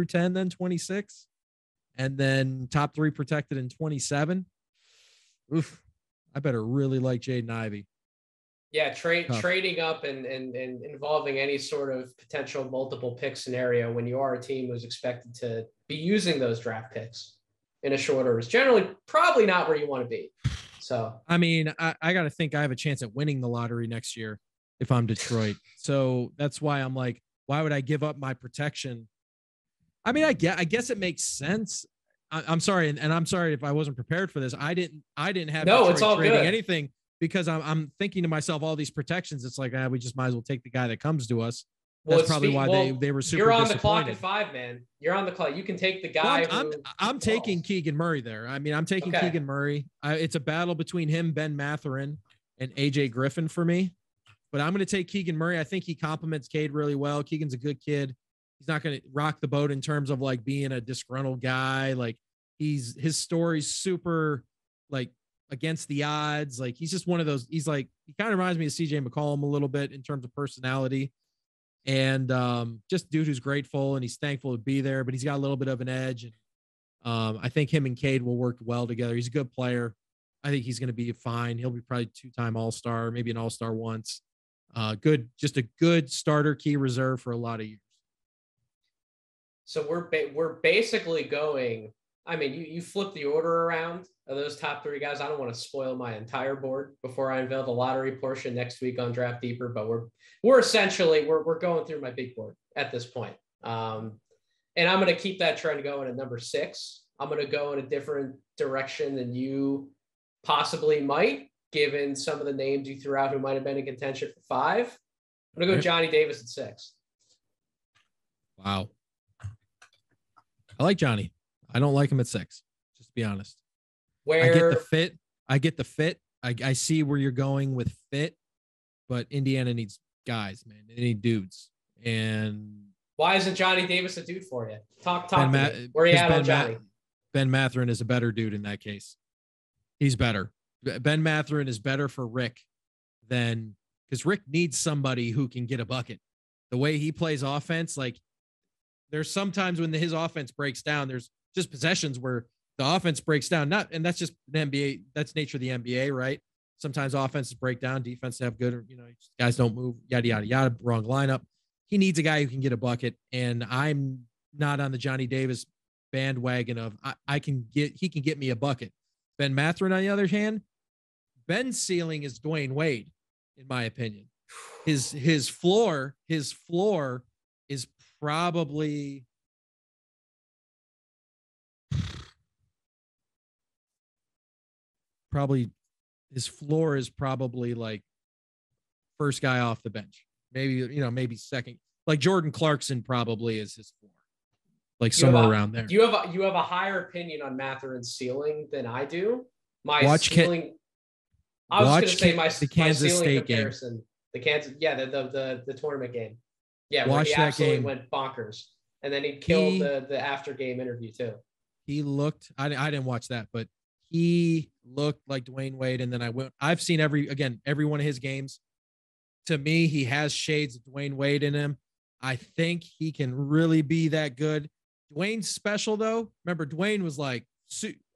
10, then 26. And then top 3 protected in 27. Oof. I better really like Jaden Ivey. Yeah, trading up and involving any sort of potential multiple pick scenario when you are a team who's expected to be using those draft picks in a short order is generally probably not where you want to be. So, I mean, I got to think I have a chance at winning the lottery next year if I'm Detroit. So that's why I'm like, why would I give up my protection? I mean, I guess it makes sense. I'm sorry, and I'm sorry if I wasn't prepared for this. I didn't have Detroit it's all trading good. Anything, because I'm thinking to myself, all these protections. It's like, we just might as well take the guy that comes to us. Well, that's probably why they were super. You're on the clock at 5, man. You're on the clock. You can take the guy. Well, I'm taking Keegan Murray there. I mean, I'm taking Keegan Murray. It's a battle between him, Ben Mathurin, and AJ Griffin for me. But I'm going to take Keegan Murray. I think he complements Cade really well. Keegan's a good kid. He's not going to rock the boat in terms of like being a disgruntled guy. Like his story's super like against the odds. Like he's just one of those. He's like, he kind of reminds me of CJ McCollum a little bit in terms of personality, and just dude who's grateful and he's thankful to be there. But he's got a little bit of an edge, and I think him and Cade will work well together. He's a good player. I think he's going to be fine. He'll be probably 2-time All-Star, maybe an All-Star once. Just a good starter, key reserve for a lot of years. So we're basically going. I mean, you flip the order around of those top 3 guys. I don't want to spoil my entire board before I unveil the lottery portion next week on Draft Deeper, but we're essentially we're going through my big board at this point. And I'm going to keep that trend going at number 6. I'm going to go in a different direction than you possibly might, given some of the names you threw out who might have been in contention for 5. I'm going to go Johnny Davis at 6. Wow. I like Johnny. I don't like him at 6, just to be honest. I get the Where fit. I get the fit. I see where you're going with fit, but Indiana needs guys, man. They need dudes. And why isn't Johnny Davis a dude for you? Talk Ben to me. Where you at on Johnny? Ben Mathurin is a better dude in that case. He's better. Ben Mathurin is better for Rick than because Rick needs somebody who can get a bucket. The way he plays offense, like there's sometimes when his offense breaks down, there's just possessions where the offense breaks down. And that's just the NBA. That's nature of the NBA, right? Sometimes offenses break down, defense have good, guys don't move, yada, yada, yada, wrong lineup. He needs a guy who can get a bucket. And I'm not on the Johnny Davis bandwagon of he can get me a bucket. Ben Mathurin, on the other hand, Ben's ceiling is Dwayne Wade, in my opinion. His floor is probably like first guy off the bench. Maybe second. Like Jordan Clarkson probably is his floor. Like somewhere around there. You have a higher opinion on Mathurin's ceiling than I do. The Kansas State comparison. Game. The tournament game. Yeah, where he absolutely went bonkers. And then he killed the after game interview too. He looked, I didn't watch that, but he looked like Dwayne Wade. And then I've seen every one of his games. To me, he has shades of Dwayne Wade in him. I think he can really be that good. Dwayne's special though. Remember, Dwayne was like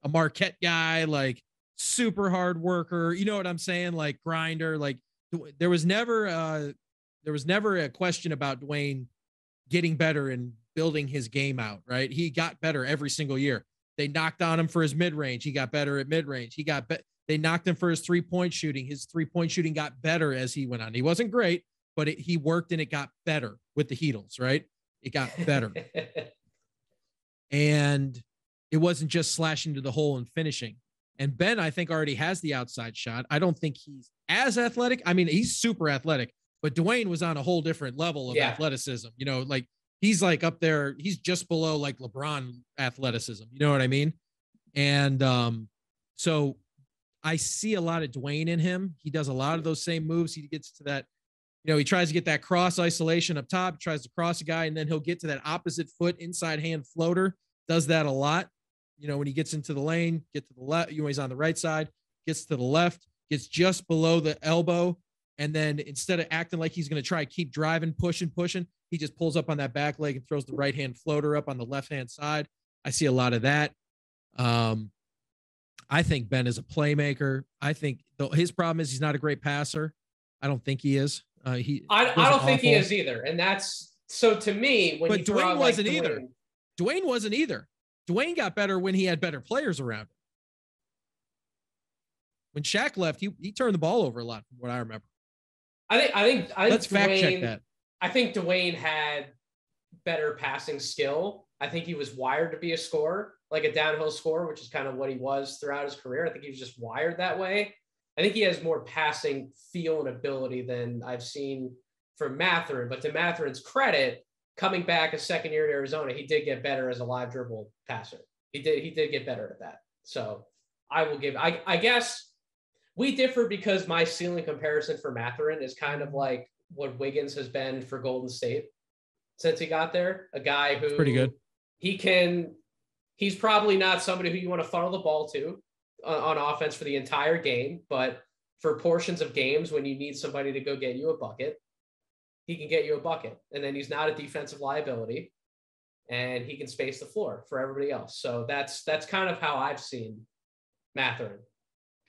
a Marquette guy, like super hard worker. You know what I'm saying? Like grinder. Like there was never a question about Dwayne getting better and building his game out. Right? He got better every single year. They knocked on him for his mid-range. He got better at mid-range. They knocked him for his three-point shooting. His three-point shooting got better as he went on. He wasn't great, but he worked and it got better with the Heatles. Right? It got better. And it wasn't just slashing to the hole and finishing. And Ben, I think, already has the outside shot. I don't think he's as athletic. I mean, he's super athletic, but Dwayne was on a whole different level of athleticism. Like he's like up there. He's just below like LeBron athleticism. You know what I mean? And so I see a lot of Dwayne in him. He does a lot of those same moves. He gets to that, he tries to get that cross isolation up top, tries to cross a guy, and then he'll get to that opposite foot inside hand floater. Does that a lot. When he gets into the lane, get to the left, he's on the right side, gets to the left, gets just below the elbow. And then instead of acting like he's going to try to keep driving, pushing, he just pulls up on that back leg and throws the right hand floater up on the left hand side. I see a lot of that. I think Ben is a playmaker. I think his problem is he's not a great passer. I don't think he is. I don't think he is either. And that's so to me, when Dwayne wasn't either. Dwayne wasn't either. Dwayne got better when he had better players around him. When Shaq left, he turned the ball over a lot, from what I remember. I think let's Dwayne, fact check that. I think Dwayne had better passing skill. I think he was wired to be a scorer, like a downhill scorer, which is kind of what he was throughout his career. I think he was just wired that way. I think he has more passing feel and ability than I've seen from Mathurin. But to Mathurin's credit, coming back a second year at Arizona, he did get better as a live dribble passer. He did get better at that. So I will give, I guess we differ because my ceiling comparison for Mathurin is kind of like what Wiggins has been for Golden State since he got there. A guy who, that's pretty good. He's probably not somebody who you want to funnel the ball to on offense for the entire game, but for portions of games when you need somebody to go get you a bucket, he can get you a bucket. And then he's not a defensive liability and he can space the floor for everybody else. So that's kind of how I've seen Mathurin.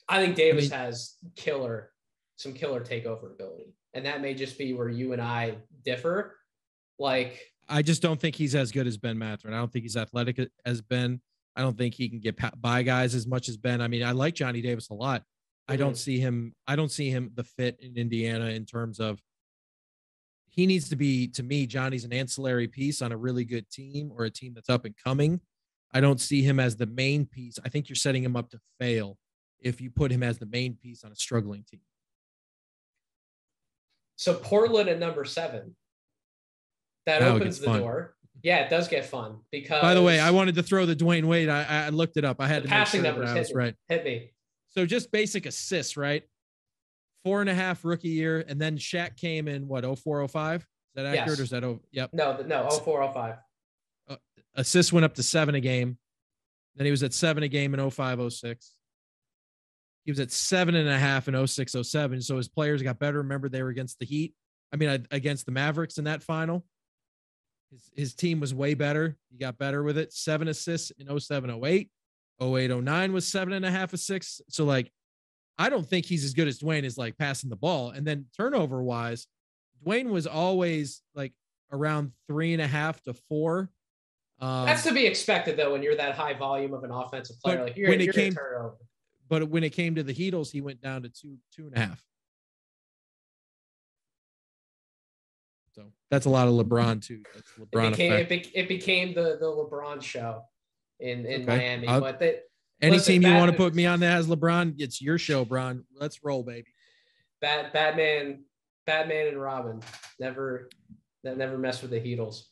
I think Davis has some killer takeover ability. And that may just be where you and I differ. Like, I just don't think he's as good as Ben Mathurin. I don't think he's athletic as Ben. I don't think he can get by guys as much as Ben. I mean, I like Johnny Davis a lot. I don't see him the fit in Indiana in terms of he needs to be, to me, Johnny's an ancillary piece on a really good team or a team that's up and coming. I don't see him as the main piece. I think you're setting him up to fail if you put him as the main piece on a struggling team. So Portland at number 7. That opens the door. Yeah, it does get fun because. By the way, I wanted to throw the Dwayne Wade. I looked it up. I had the to make passing sure numbers that I was right. Hit me. So just basic assists, right? 4.5 rookie year, and then Shaq came in what 0405. Is that accurate? Yes. Or is that yep? No, 0405. Assists went up to 7 a game. Then he was at 7 a game in 0506. He was at 7.5 in 0607. So his players got better. Remember, they were against the Heat. I mean, against the Mavericks in that final. His team was way better. He got better with it. 7 assists in 0708. 0809 was 7.5 assists. So like, I don't think he's as good as Dwayne is like passing the ball. And then turnover wise, Dwayne was always like around 3.5 to 4. That's to be expected though when you're that high volume of an offensive player. Like you're gonna turn over. But when it came to the Heatles, he went down to 2.5. So that's a lot of LeBron too. That's LeBron it became the LeBron show in Miami. But any team you want to put me on that has LeBron, it's your show, Bron. Let's roll, baby. Batman and Robin never messed with the Heatles.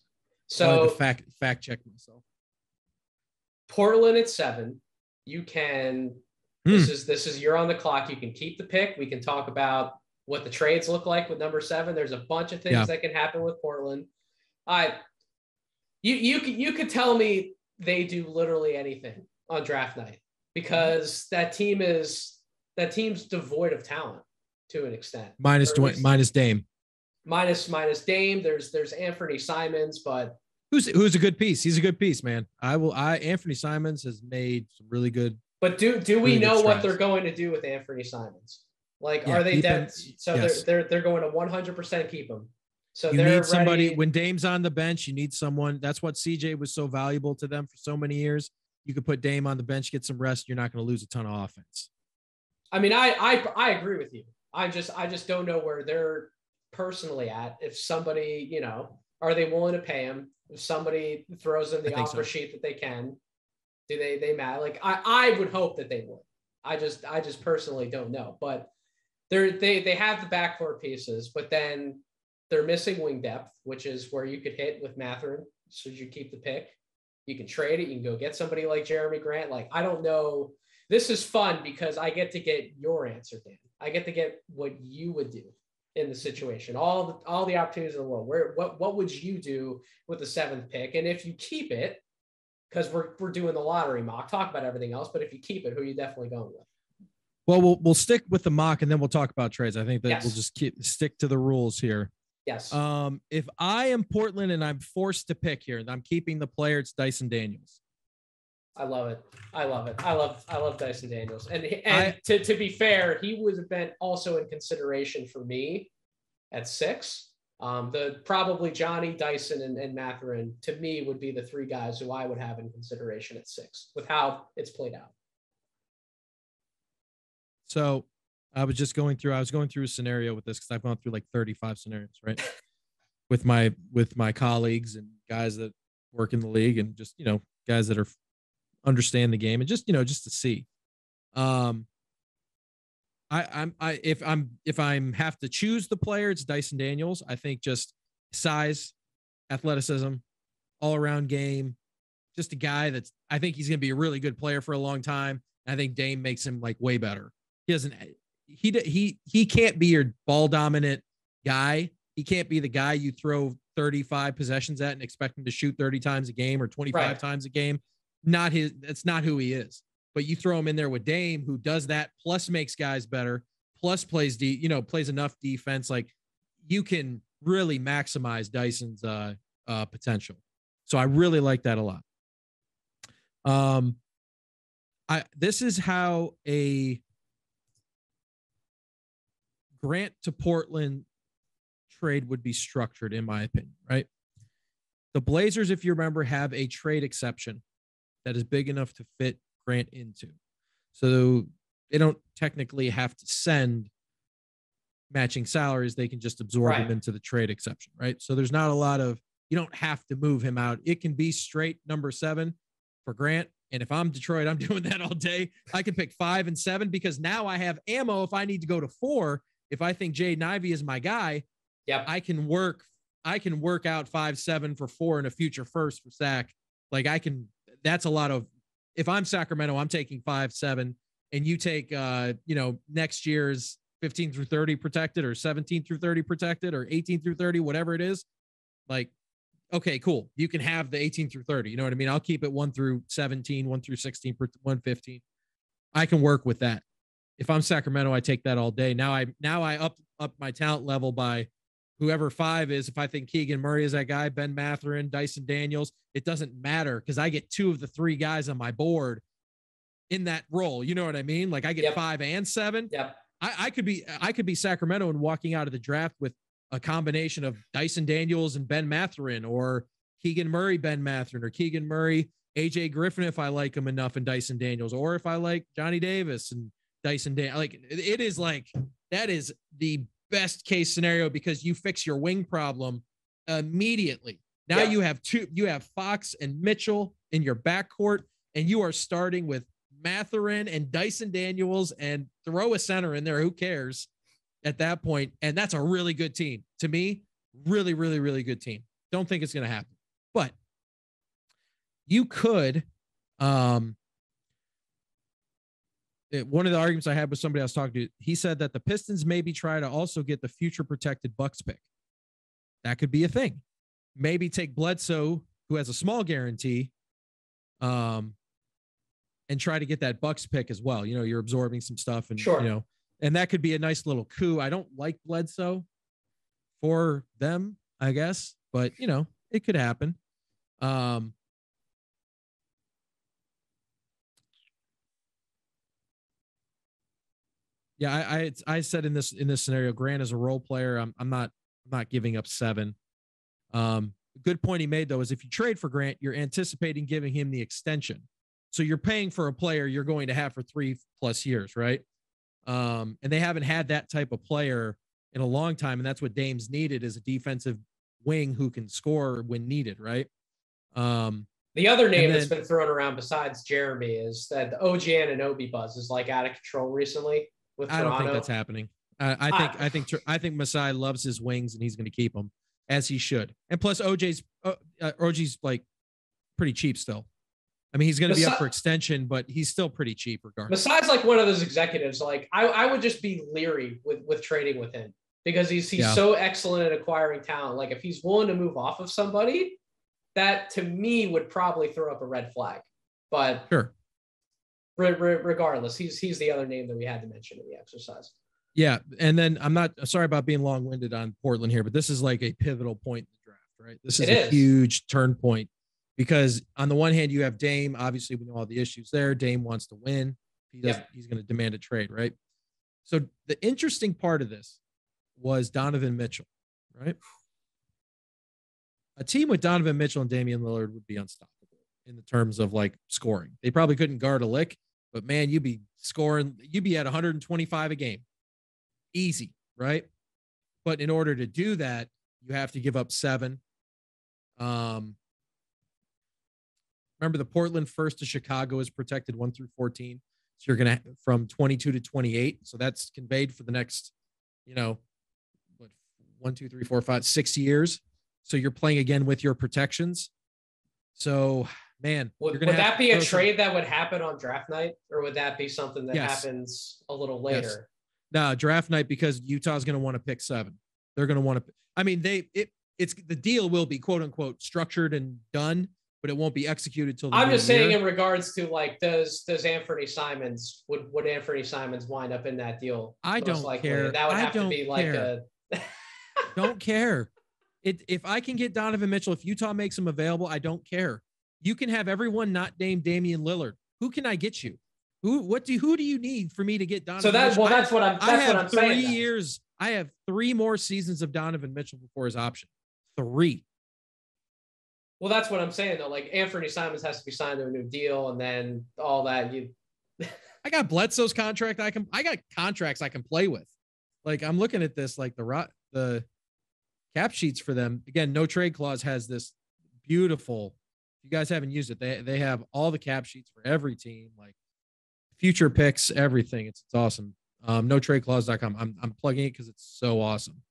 So I had to fact check myself. Portland at 7. You can. This is you're on the clock. You can keep the pick. We can talk about what the trades look like with number 7. There's a bunch of things that can happen with Portland. You could tell me they do literally anything on draft night because that team's devoid of talent to an extent. Minus Dame. Minus Dame. There's Anthony Simons, but who's a good piece. He's a good piece, man. Anthony Simons has made some really good. But do we know what they're going to do with Anthony Simons? Like, are they dead? So yes. they're going to 100% keep him. So you need somebody when Dame's on the bench. You need someone. That's what CJ was so valuable to them for so many years. You could put Dame on the bench, get some rest. You're not going to lose a ton of offense. I mean, I agree with you. I just don't know where they're personally at. If somebody, are they willing to pay him? If somebody throws them the offer sheet that they can, do they matter? Like I would hope that they would. I just personally don't know. But they have the backcourt pieces, but then they're missing wing depth, which is where you could hit with Mathurin. So you keep the pick. You can trade it. You can go get somebody like Jeremy Grant. Like, I don't know. This is fun because I get to get your answer, Dan. I get to get what you would do in the situation. All the opportunities in the world. What would you do with the 7th pick? And if you keep it, because we're doing the lottery mock, talk about everything else. But if you keep it, who are you definitely going with? Well, we'll stick with the mock and then we'll talk about trades. I think that we'll just stick to the rules here. Yes. If I am Portland and I'm forced to pick here and I'm keeping the player, it's Dyson Daniels. I love it. I love Dyson Daniels. And to be fair, he would have been also in consideration for me at 6. Probably Johnny, Dyson, and Mathurin to me would be the 3 guys who I would have in consideration at 6 with how it's played out. So I was going through a scenario with this because I've gone through like 35 scenarios, right? with my colleagues and guys that work in the league and just, guys that are understand the game and just to see. If I'm have to choose the player, it's Dyson Daniels. I think just size, athleticism, all around game, just a guy I think he's going to be a really good player for a long time. I think Dame makes him like way better. He can't be your ball dominant guy. He can't be the guy you throw 35 possessions at and expect him to shoot 30 times a game or 25 times a game. That's not who he is. But you throw him in there with Dame, who does that, plus makes guys better, plus plays enough defense. Like, you can really maximize Dyson's potential. So I really like that a lot. This is how a Grant to Portland trade would be structured, in my opinion, right? The Blazers, if you remember, have a trade exception that is big enough to fit Grant into. So they don't technically have to send matching salaries. They can just absorb him into the trade exception, right? So there's not a lot of, you don't have to move him out. It can be straight number 7 for Grant. And if I'm Detroit, I'm doing that all day. I can pick 5 and 7 because now I have ammo if I need to go to 4. If I think Jaden Ivey is my guy, I can work I can work out 5'7" for 4 and a future first for Sac. Like that's a lot of, if I'm Sacramento, I'm taking 5'7", and you take, next year's 15 through 30 protected, or 17 through 30 protected, or 18 through 30, whatever it is. Like, okay, cool. You can have the 18 through 30. You know what I mean? I'll keep it 1 through 17, 1 through 16, 115. I can work with that. If I'm Sacramento, I take that all day. Now I up my talent level by whoever 5 is. If I think Keegan Murray is that guy, Ben Mathurin, Dyson Daniels, it doesn't matter because I get 2 of the 3 guys on my board in that role. You know what I mean? Like I get 5 and 7. Yep. I could be Sacramento and walking out of the draft with a combination of Dyson Daniels and Ben Mathurin, or Keegan Murray, Ben Mathurin, or Keegan Murray, AJ Griffin, if I like him enough, and Dyson Daniels, or if I like Johnny Davis and Dyson Daniels. Like it is like, that is the best case scenario because you fix your wing problem immediately. Now you have Fox and Mitchell in your backcourt, and you are starting with Mathurin and Dyson Daniels, and throw a center in there. Who cares at that point? And that's a really good team to me. Really, really, really good team. Don't think it's going to happen, but you could, one of the arguments I had with somebody I was talking to, he said that the Pistons maybe try to also get the future protected Bucks pick. That could be a thing. Maybe take Bledsoe, who has a small guarantee, and try to get that Bucks pick as well. You know, you're absorbing some stuff, and and that could be a nice little coup. I don't like Bledsoe for them, I guess, but it could happen. Yeah, I said in this scenario, Grant is a role player. I'm not giving up 7. Good point he made though is if you trade for Grant, you're anticipating giving him the extension, so you're paying for a player you're going to have for 3+ years, right? And they haven't had that type of player in a long time, and that's what Dame's needed, is a defensive wing who can score when needed, right? The other name that's been thrown around besides Jeremy is that the OG Anunoby buzz is like out of control recently. I don't think that's happening. I think Masai loves his wings, and he's going to keep them as he should. And plus, OG's like pretty cheap still. I mean, he's going to be up for extension, but he's still pretty cheap regardless. Masai's like one of those executives. Like I would just be leery with trading with him because he's so excellent at acquiring talent. Like if he's willing to move off of somebody, that to me would probably throw up a red flag. But sure. Regardless, he's the other name that we had to mention in the exercise. Yeah, and then I'm not sorry about being long-winded on Portland here, but this is like a pivotal point in the draft, right? This is a huge turn point because on the one hand, you have Dame. Obviously, we know all the issues there. Dame wants to win. He's going to demand a trade, right? So the interesting part of this was Donovan Mitchell, right? A team with Donovan Mitchell and Damian Lillard would be unstoppable in the terms of like scoring. They probably couldn't guard a lick, but man, you'd be scoring, you'd be at 125 a game. Easy, right? But in order to do that, you have to give up 7. Remember the Portland first to Chicago is protected 1 through 14. So you're going to from 22 to 28. So that's conveyed for the next, 1, 2, 3, 4, 5, 6 years. So you're playing again with your protections. So man, would that be a trade that would happen on draft night, or would that be something that happens a little later? Yes. No, draft night, because Utah's going to want to pick 7. They're going to want to. I mean, it's the deal will be quote unquote structured and done, but it won't be executed till. I'm just saying in regards to like, does Anthony Simons would Anthony Simons wind up in that deal? I don't care. That would have to be like a. Don't care. If I can get Donovan Mitchell, if Utah makes him available, I don't care. You can have everyone not named Damian Lillard. Who can I get you? Who do you need for me to get Donovan? So that's what I'm saying. 3 years. I have 3 more seasons of Donovan Mitchell before his option. 3. Well, that's what I'm saying though. Like Anthony Simons has to be signed to a new deal, and then all that. I got Bledsoe's contract. I got contracts I can play with. Like I'm looking at this, like the cap sheets for them. Again, no trade clause has this beautiful. If you guys haven't used it, they have all the cap sheets for every team, like future picks, everything. It's awesome. NoTradeClause.com. I'm plugging it because it's so awesome.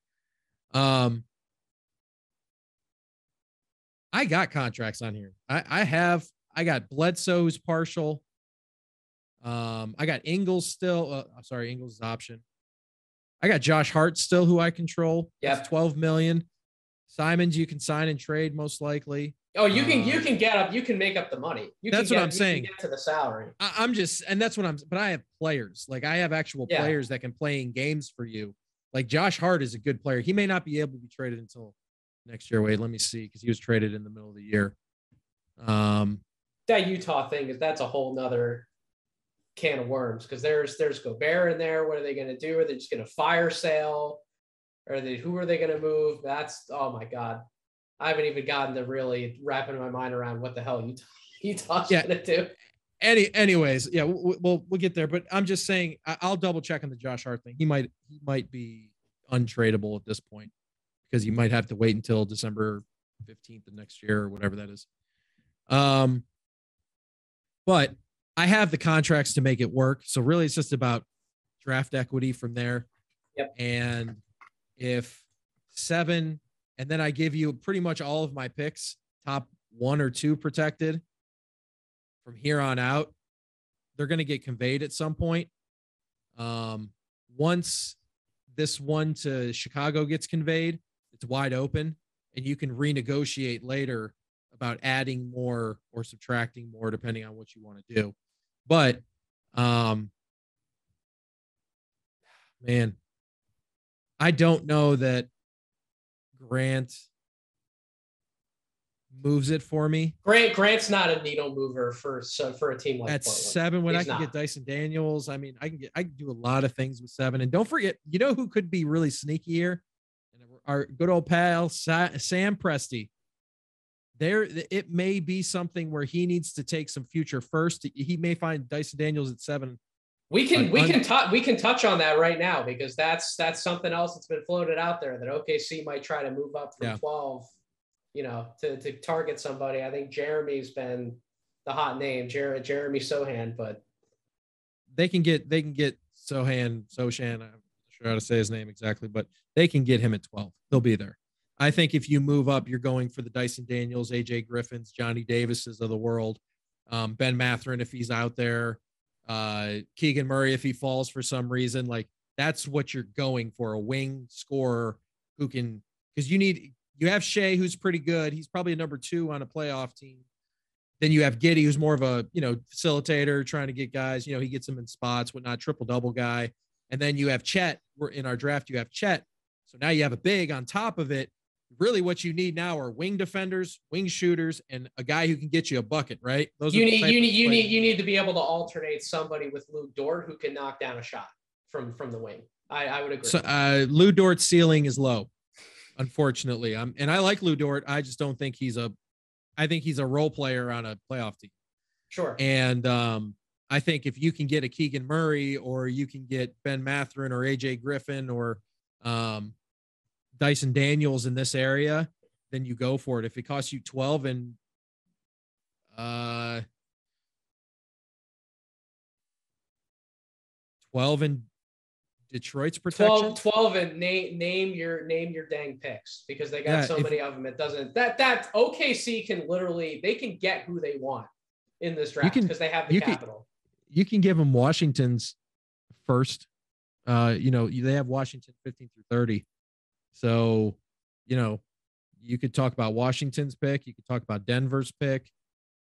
I got contracts on here. I got Bledsoe who's partial. I got Ingles still. Sorry, Ingles is option. I got Josh Hart still, who I control. Yep. That's 12 million. Simons, you can sign and trade most likely. Oh, you can get up. You can make up the money. That's what I'm saying. You can get to the salary. I'm just, and that's what but I have players. Like I have actual players that can play in games for you. Like Josh Hart is a good player. He may not be able to be traded until next year. Wait, let me see, because he was traded in the middle of the year. That Utah thing that's a whole nother can of worms, because there's Gobert in there. What are they going to do? Are they just going to fire sale? Who are they going to move? Oh my God. I haven't even gotten to really wrapping my mind around what the hell Utah's going to do. Anyways, yeah, we'll get there. But I'm just saying, I'll double check on the Josh Hart thing. He might be untradeable at this point, because you might have to wait until December 15th of next year or whatever that is. But I have the contracts to make it work. So really it's just about draft equity from there. Yep. And if 7, and then I give you pretty much all of my picks, top 1 or 2 protected from here on out, they're going to get conveyed at some point. Once this one to Chicago gets conveyed, it's wide open, and you can renegotiate later about adding more or subtracting more, depending on what you want to do. But, man, I don't know that Grant moves it for me. Grant's not a needle mover for a team like at Portland. 7 when I can get Dyson Daniels. I mean, I can do a lot of things with 7. And don't forget, you know who could be really sneaky here? Our good old pal Sam Presti. It may be something where he needs to take some future first. He may find Dyson Daniels at 7. We can touch on that right now, because that's something else that's been floated out there, that OKC might try to move up from 12, to target somebody. I think Jeremy's been the hot name, Jeremy Sohan, but they can get Sochan. I'm not sure how to say his name exactly, but they can get him at 12. He'll be there. I think if you move up, you're going for the Dyson Daniels, AJ Griffins, Johnny Davises of the world, Ben Mathurin if he's out there, Keegan Murray if he falls for some reason. Like that's what you're going for, a wing scorer who can, because you have Shea, who's pretty good. He's probably a number 2 on a playoff team. Then you have Giddey, who's more of a facilitator, trying to get guys. He gets them in spots, whatnot, triple double guy. And then you have Chet. In our draft, you have Chet. So now you have a big on top of it. Really, what you need now are wing defenders, wing shooters, and a guy who can get you a bucket. Right? You need to be able to alternate somebody with Lou Dort who can knock down a shot from the wing. I would agree. So Lou Dort's ceiling is low, unfortunately. And I like Lou Dort. I just don't think I think he's a role player on a playoff team. Sure. And I think if you can get a Keegan Murray, or you can get Ben Mathurin or AJ Griffin or Dyson Daniels in this area, then you go for it. If it costs you 12 and 12 and Detroit's protection. 12 and name your dang picks, because they got so many of them. It doesn't that OKC can literally, they can get who they want in this draft because they have the capital. You can give them Washington's first. They have Washington 15 through 30. So, you could talk about Washington's pick. You could talk about Denver's pick.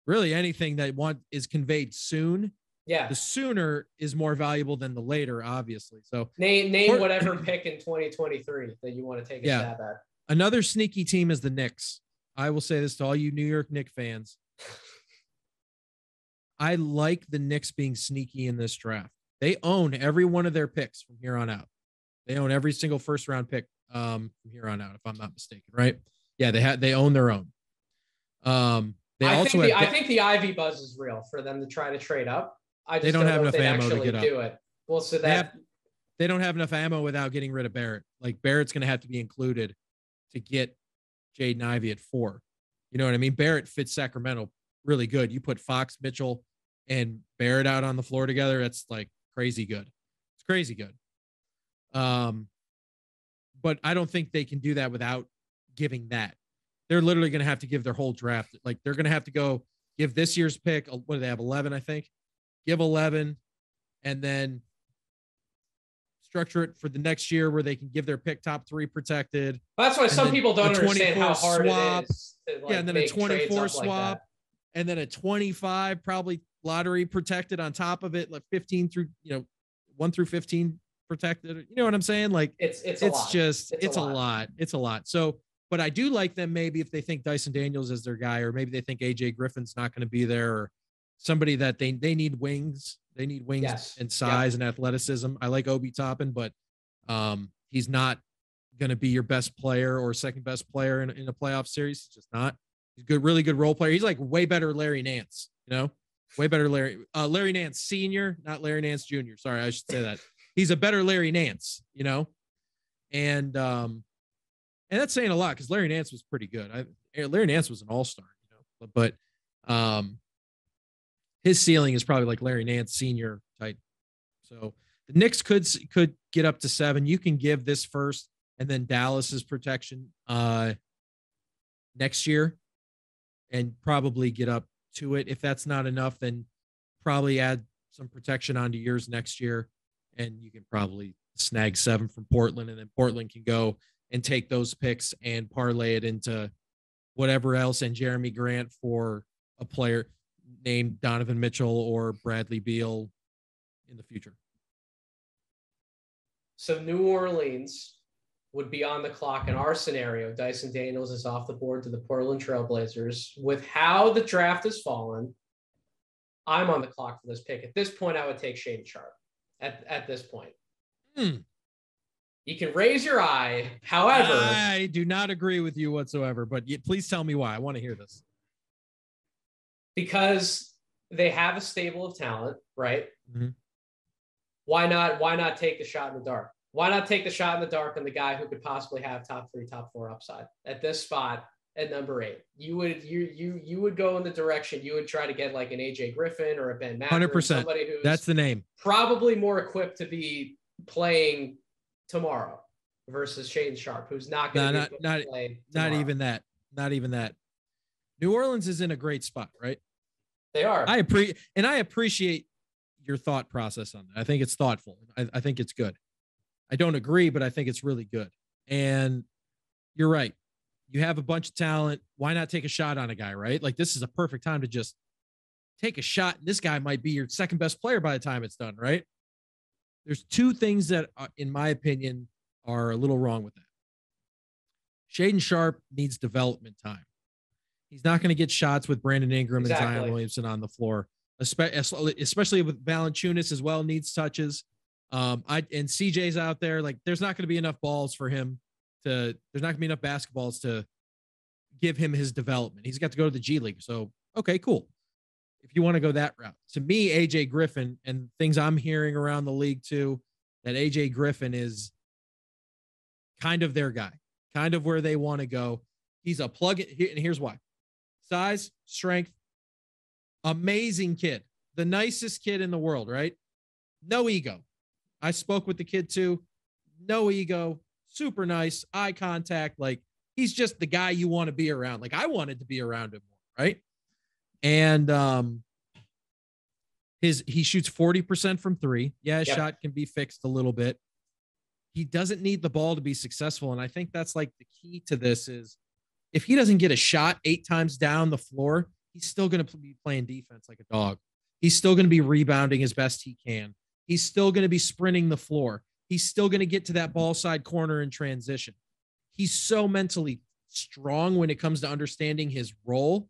Really, anything that is conveyed soon. Yeah, the sooner is more valuable than the later, obviously. So name whatever pick in 2023 that you want to take a stab at. Another sneaky team is the Knicks. I will say this to all you New York Knicks fans. I like the Knicks being sneaky in this draft. They own every one of their picks from here on out. They own every single first round pick from here on out, if I'm not mistaken, right? Yeah, they own their own. I think the Ivy buzz is real for them to try to trade up. They don't have enough ammo to get up. Well, so they don't have enough ammo without getting rid of Barrett. Like Barrett's going to have to be included to get Jaden Ivey at 4. You know what I mean? Barrett fits Sacramento really good. You put Fox, Mitchell, and Barrett out on the floor together. That's like crazy good. It's crazy good. But I don't think they can do that without giving that. they're literally going to have to give their whole draft. Like they're going to have to go give this year's pick. What do they have? 11, I think. Give 11, and then structure it for the next year where they can give their pick top 3 protected. Well, that's why some people don't understand how hard swap. it is to, like, and then a 24 swap, and then a 25 probably lottery protected on top of it, like 15 through 1 through 15 protected. You know what I'm saying? Like it's a lot. So, but I do like them maybe if they think Dyson Daniels is their guy, or maybe they think AJ Griffin's not going to be there, or somebody that they need wings. They need wings and size and athleticism. I like Obi Toppin, but he's not going to be your best player or second best player in a playoff series. He's just not. He's good, really good role player. He's like way better Larry Nance, way better Larry Nance Sr., not Larry Nance Jr. Sorry, I should say that. He's a better Larry Nance, and that's saying a lot because Larry Nance was pretty good. Larry Nance was an all-star, but his ceiling is probably like Larry Nance Sr. type. So the Knicks could get up to 7. You can give this first and then Dallas's protection next year and probably get up to it. If that's not enough, then probably add some protection onto yours next year, and you can probably snag 7 from Portland, and then Portland can go and take those picks and parlay it into whatever else, and Jeremy Grant for a player named Donovan Mitchell or Bradley Beal in the future. So New Orleans would be on the clock in our scenario. Dyson Daniels is off the board to the Portland Trailblazers. With how the draft has fallen, I'm on the clock for this pick. At this point, I would take Shaedon Sharpe. At this point. You can raise your eye. However, I do not agree with you whatsoever, but please tell me why. I want to hear this. Because they have a stable of talent, right? Mm-hmm. Why not take the shot in the dark? Why not take the shot in the dark on the guy who could possibly have top 3, top 4 upside at this spot at number 8? You would go in the direction, you would try to get like an AJ Griffin or a Ben Mathurin, 100%. somebody who's that's the name. Probably more equipped to be playing tomorrow versus Shaedon Sharpe, who's not going to be playing tomorrow. Not even that. New Orleans is in a great spot, right? They are. I appreciate your thought process on that. I think it's thoughtful. I think it's good. I don't agree, but I think it's really good. And you're right. You have a bunch of talent. Why not take a shot on a guy, right? Like this is a perfect time to just take a shot. This guy might be your second best player by the time it's done, right? There's 2 things that, in my opinion, are a little wrong with that. Shaedon Sharpe needs development time. He's not going to get shots with Brandon Ingram and Zion Williamson on the floor, especially with Valanciunas as well, needs touches. And CJ's out there. Like, there's not going to be enough balls for him there's not going to be enough basketballs to give him his development. He's got to go to the G League. So, okay, cool. If you want to go that route. To me, AJ Griffin, and things I'm hearing around the league too, that AJ Griffin is kind of their guy, kind of where they want to go. He's a plug-in, and here's why. Size, strength, amazing kid, the nicest kid in the world, right? No ego. I spoke with the kid too. No ego, super nice, eye contact. Like, he's just the guy you want to be around. Like, I wanted to be around him more, right? And he shoots 40% from 3. Yeah, his shot can be fixed a little bit. He doesn't need the ball to be successful. And I think that's like the key to this is if he doesn't get a shot 8 times down the floor, he's still going to be playing defense like a dog. He's still going to be rebounding as best he can. He's still going to be sprinting the floor. He's still going to get to that ball side corner in transition. He's so mentally strong when it comes to understanding his role.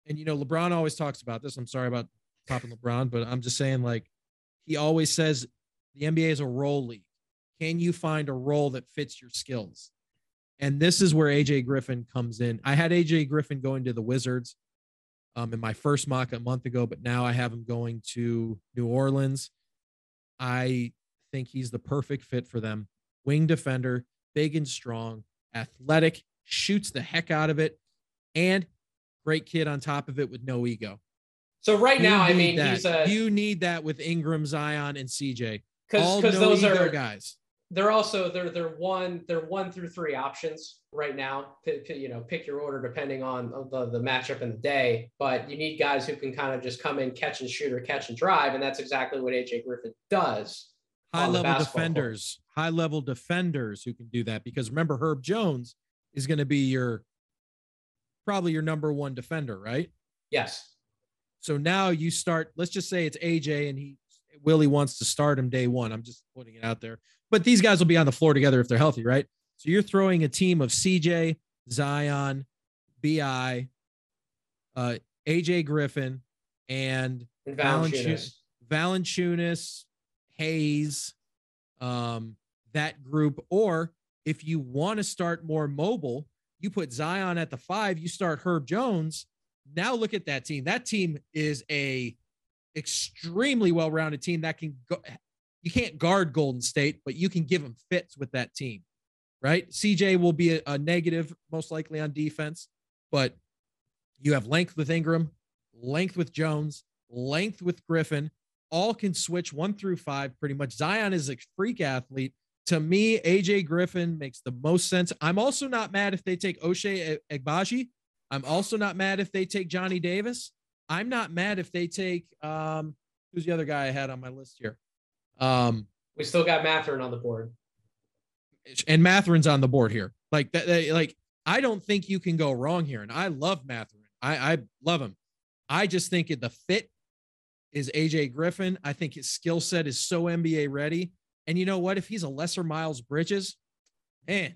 And, LeBron always talks about this. I'm sorry about popping LeBron, but I'm just saying, like, he always says the NBA is a role league. Can you find a role that fits your skills? And this is where AJ Griffin comes in. I had AJ Griffin going to the Wizards in my first mock a month ago, but now I have him going to New Orleans. I think he's the perfect fit for them. Wing defender, big and strong, athletic, shoots the heck out of it, and great kid on top of it with no ego. So right now, I mean, you need that with Ingram, Zion, and CJ. Because those are guys. they're also they're 1 through 3 options right now. Pick your order depending on the matchup in the day. But you need guys who can kind of just come in, catch and shoot, or catch and drive, and that's exactly what AJ Griffin does. High level defenders who can do that, because remember, Herb Jones is going to be probably your number one defender, right? Yes. So now you start, let's just say it's AJ and Willie wants to start him day one. I'm just putting it out there, but these guys will be on the floor together if they're healthy, right? So you're throwing a team of CJ, Zion, BI, AJ Griffin, and Valanciunas, Hayes, that group. Or if you want to start more mobile, you put Zion at the 5, you start Herb Jones. Now look at that team. That team is a extremely well-rounded team that can go. You can't guard Golden State, but you can give them fits with that team, right? CJ will be a negative, most likely on defense, but you have length with Ingram, length with Jones, length with Griffin, all can switch 1 through 5 pretty much. Zion is a freak athlete. To me, AJ Griffin makes the most sense. I'm also not mad if they take Ochai Agbaji. I'm also not mad if they take Johnny Davis. I'm not mad if they take who's the other guy I had on my list here. We still got Mathurin on the board, and Matherin's on the board here. Like that, like I don't think you can go wrong here. And I love Mathurin. I love him. I just think the fit is AJ Griffin. I think his skill set is so NBA ready. And you know what? If he's a lesser Miles Bridges, man,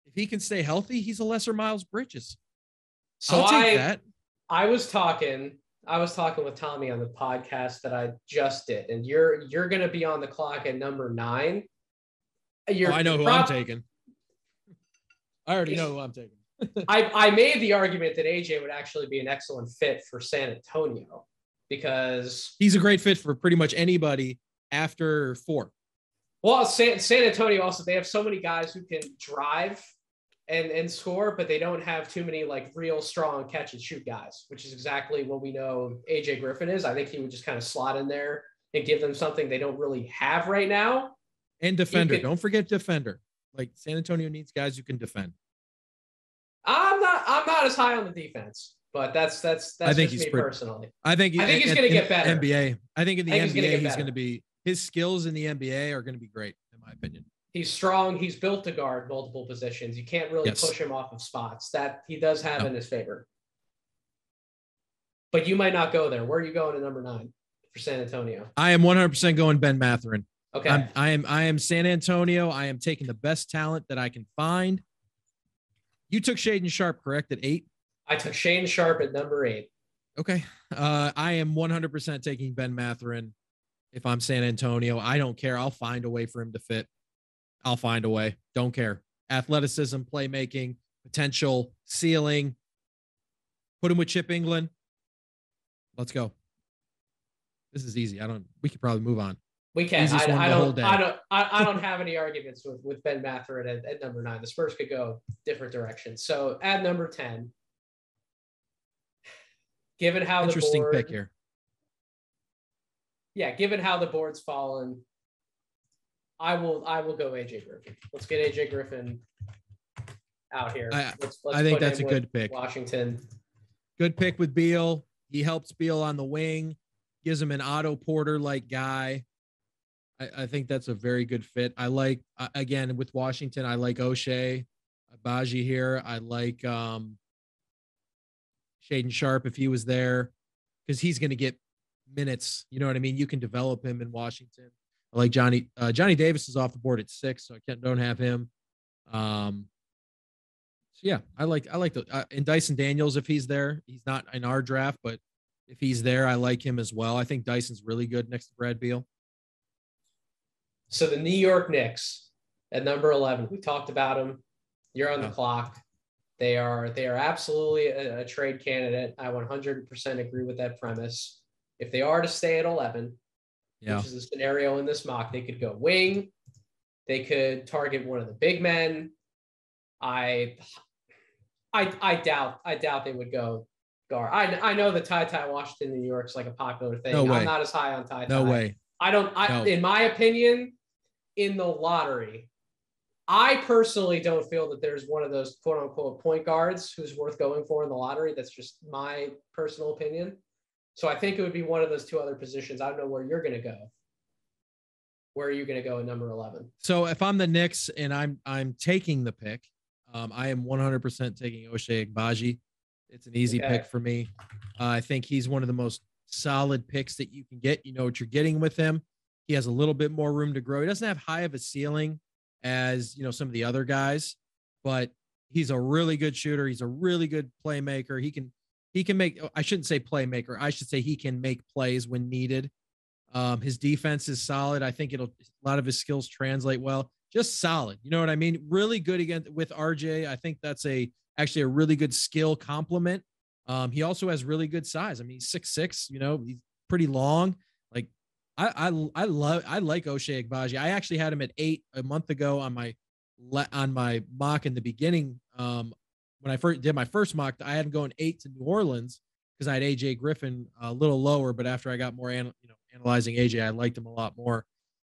if he can stay healthy, he's a lesser Miles Bridges. So I'll take that. I was talking with Tommy on the podcast that I just did, and you're going to be on the clock at number 9. I know who I'm taking. I already know who I'm taking. I made the argument that AJ would actually be an excellent fit for San Antonio because he's a great fit for pretty much anybody after 4. Well, San Antonio also, they have so many guys who can drive and score, but they don't have too many like real strong catch and shoot guys, which is exactly what we know AJ Griffin is. I think he would just kind of slot in there and give them something they don't really have right now. And defender. Don't forget defender. Like San Antonio needs guys who can defend. I'm not as high on the defense, but that's I think just me personally. I think he's going to get better. NBA. I think in the NBA he's going to be, his skills in the NBA are going to be great, in my opinion. He's strong. He's built to guard multiple positions. You can't really push him off of spots that he does have in his favor. But you might not go there. Where are you going to number 9 for San Antonio? I am 100% going Ben Mathurin. Okay. I am San Antonio. I am taking the best talent that I can find. You took Shaedon Sharpe, correct, at 8? I took Shaedon Sharpe at number 8. Okay. I am 100% taking Ben Mathurin. If I'm San Antonio, I don't care. I'll find a way for him to fit. I'll find a way. Don't care. Athleticism, playmaking, potential, ceiling. Put him with Chip England. Let's go. This is easy. We could probably move on. We can. I don't have any arguments with Ben Mathurin at number 9. The Spurs could go different directions. So at number 10, given how interesting pick here. Yeah, given how the board's fallen, I will go AJ Griffin. Let's get AJ Griffin out here. Let's I think that's a good pick. Washington. Good pick with Beal. He helps Beal on the wing, gives him an Otto Porter-like guy. I think that's a very good fit. I like, again, with Washington, I like Ochai Agbaji here. I like Shaedon Sharpe if he was there, because he's going to get minutes. You know what I mean? You can develop him in Washington. I like Johnny Davis is off the board at 6, so I don't have him. So yeah, I like the and Dyson Daniels if he's there. He's not in our draft, but if he's there, I like him as well. I think Dyson's really good next to Brad Beal. So the New York Knicks at number 11, we talked about them. You're on the clock. They are absolutely a trade candidate. I 100% agree with that premise. If they are to stay at 11, which is the scenario in this mock, they could go wing. They could target one of the big men. I doubt they would go guard. I know that Ty Washington, New York's like a popular thing. No way. I'm not as high on Ty. No way. In my opinion, in the lottery. I personally don't feel that there's one of those quote unquote point guards who's worth going for in the lottery. That's just my personal opinion. So I think it would be one of those two other positions. I don't know where you're going to go. Where are you going to go at number 11? So if I'm the Knicks and I'm taking the pick, I am 100% taking Ochai Agbaji. It's an easy pick for me. I think he's one of the most solid picks that you can get. You know what you're getting with him. He has a little bit more room to grow. He doesn't have high of a ceiling as, you know, some of the other guys, but he's a really good shooter. He's a really good playmaker. He can make, I shouldn't say playmaker. I should say he can make plays when needed. His defense is solid. I think a lot of his skills translate well. Just solid. You know what I mean? Really good again with RJ. I think that's actually a really good skill complement. He also has really good size. I mean, he's 6'6", you know, he's pretty long. Like I like Ochai Agbaji. I actually had him at 8 a month ago on my mock in the beginning. When I first did my first mock, I had him going 8 to New Orleans because I had AJ Griffin a little lower, but after I got more, analyzing AJ, I liked him a lot more.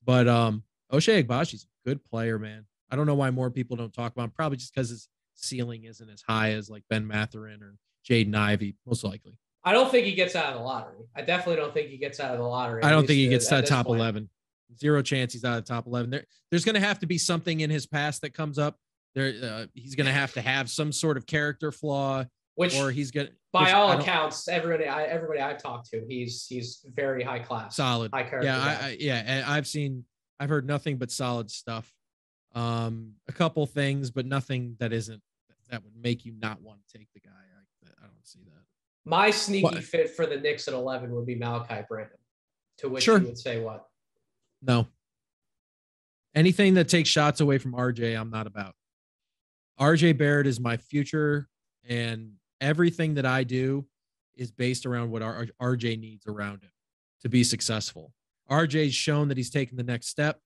But Ochai Agbaji's a good player, man. I don't know why more people don't talk about him. Probably just because his ceiling isn't as high as like Ben Mathurin or Jaden Ivey, most likely. I don't think he gets out of the lottery. I definitely don't think he gets out of the lottery. I don't think he gets to the top 11. Zero chance he's out of the top 11. There's going to have to be something in his past that comes up. He's going to have some sort of character flaw, or he's going to. By all accounts, everybody I've talked to, he's very high class, solid, high character. Yeah, and I've heard nothing but solid stuff. A couple things, but nothing that would make you not want to take the guy. I don't see that. My sneaky fit for the Knicks at 11 would be Malachi Branham. To which you would say what? No. Anything that takes shots away from RJ, I'm not about. RJ Barrett is my future, and everything that I do is based around what RJ needs around him to be successful. RJ's shown that he's taken the next step.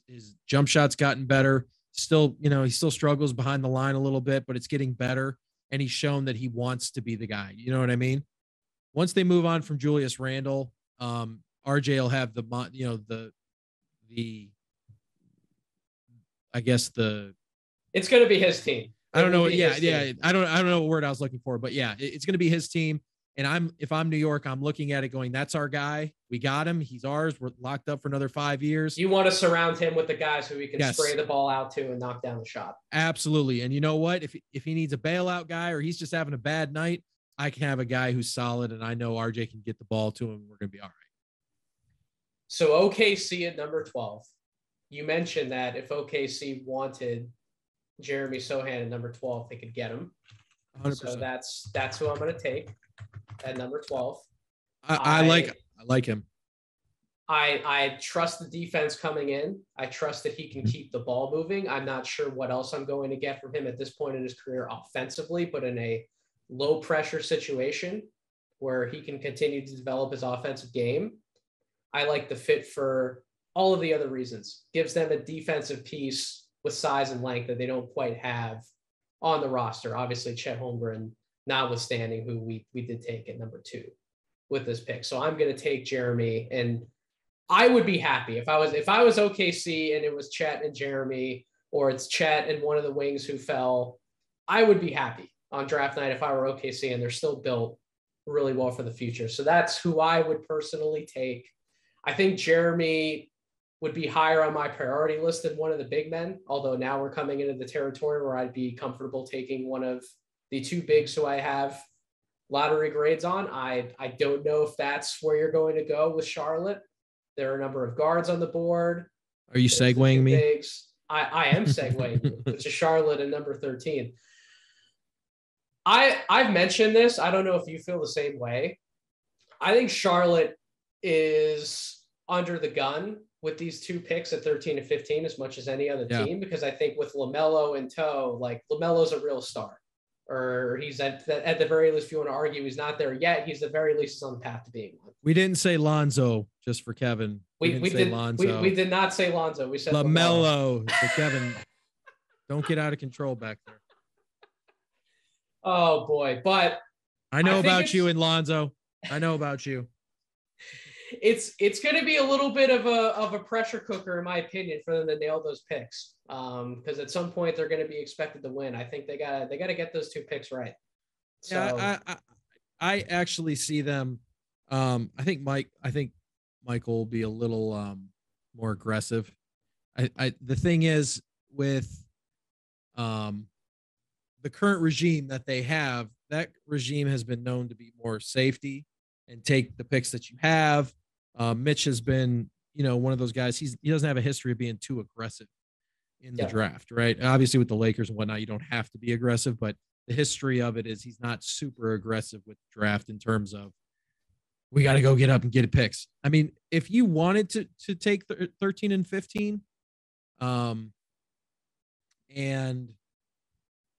His jump shot's gotten better. Still, he still struggles behind the line a little bit, but it's getting better. And he's shown that he wants to be the guy. You know what I mean? Once they move on from Julius Randle, RJ will have it's going to be his team. I don't know. Yeah. I don't know what word I was looking for, but yeah, it's going to be his team. And if I'm New York, I'm looking at it going, that's our guy. We got him. He's ours. We're locked up for another 5 years. You want to surround him with the guys who he can spray the ball out to and knock down the shot. Absolutely. And you know what? If he needs a bailout guy or he's just having a bad night, I can have a guy who's solid, and I know RJ can get the ball to him. We're going to be all right. So OKC at number 12. You mentioned that if OKC wanted Jeremy Sohan at number 12, they could get him. 100%. So that's who I'm going to take at number 12. I like him. I trust the defense coming in. I trust that he can keep the ball moving. I'm not sure what else I'm going to get from him at this point in his career offensively, but in a low pressure situation where he can continue to develop his offensive game, I like the fit for all of the other reasons. Gives them a defensive piece with size and length that they don't quite have on the roster. Obviously, Chet Holmgren notwithstanding, who we did take at number 2 with this pick. So I'm going to take Jeremy, and I would be happy if I was OKC and it was Chet and Jeremy, or it's Chet and one of the wings who fell. I would be happy on draft night if I were OKC, and they're still built really well for the future. So that's who I would personally take. I think Jeremy would be higher on my priority list than one of the big men, although now we're coming into the territory where I'd be comfortable taking one of the 2 bigs who I have lottery grades on. I don't know if that's where you're going to go with Charlotte. There are a number of guards on the board. Are you segueing me? Bigs. I am segueing you, which is Charlotte at number 13. I've mentioned this. I don't know if you feel the same way. I think Charlotte is under the gun with these 2 picks at 13 and 15 as much as any other team, because I think with LaMelo in tow, like LaMelo's a real star, or he's at the very least, if you want to argue he's not there yet, he's the very least on the path to being one. We didn't say Lonzo, just for Kevin. We did not say Lonzo. We said LaMelo. So Kevin, don't get out of control back there. Oh boy. But I know about you and Lonzo. I know about you. it's going to be a little bit of a pressure cooker, in my opinion, for them to nail those picks. Because at some point they're going to be expected to win. I think they got to get those 2 picks right. So yeah, I actually see them. I think Michael will be a little more aggressive. The thing is with the current regime that they have, that regime has been known to be more safety and take the picks that you have. Mitch has been, one of those guys. He doesn't have a history of being too aggressive in the draft, right? Obviously, with the Lakers and whatnot, you don't have to be aggressive, but the history of it is he's not super aggressive with the draft in terms of we got to go get up and get picks. I mean, if you wanted to take 13 and 15, and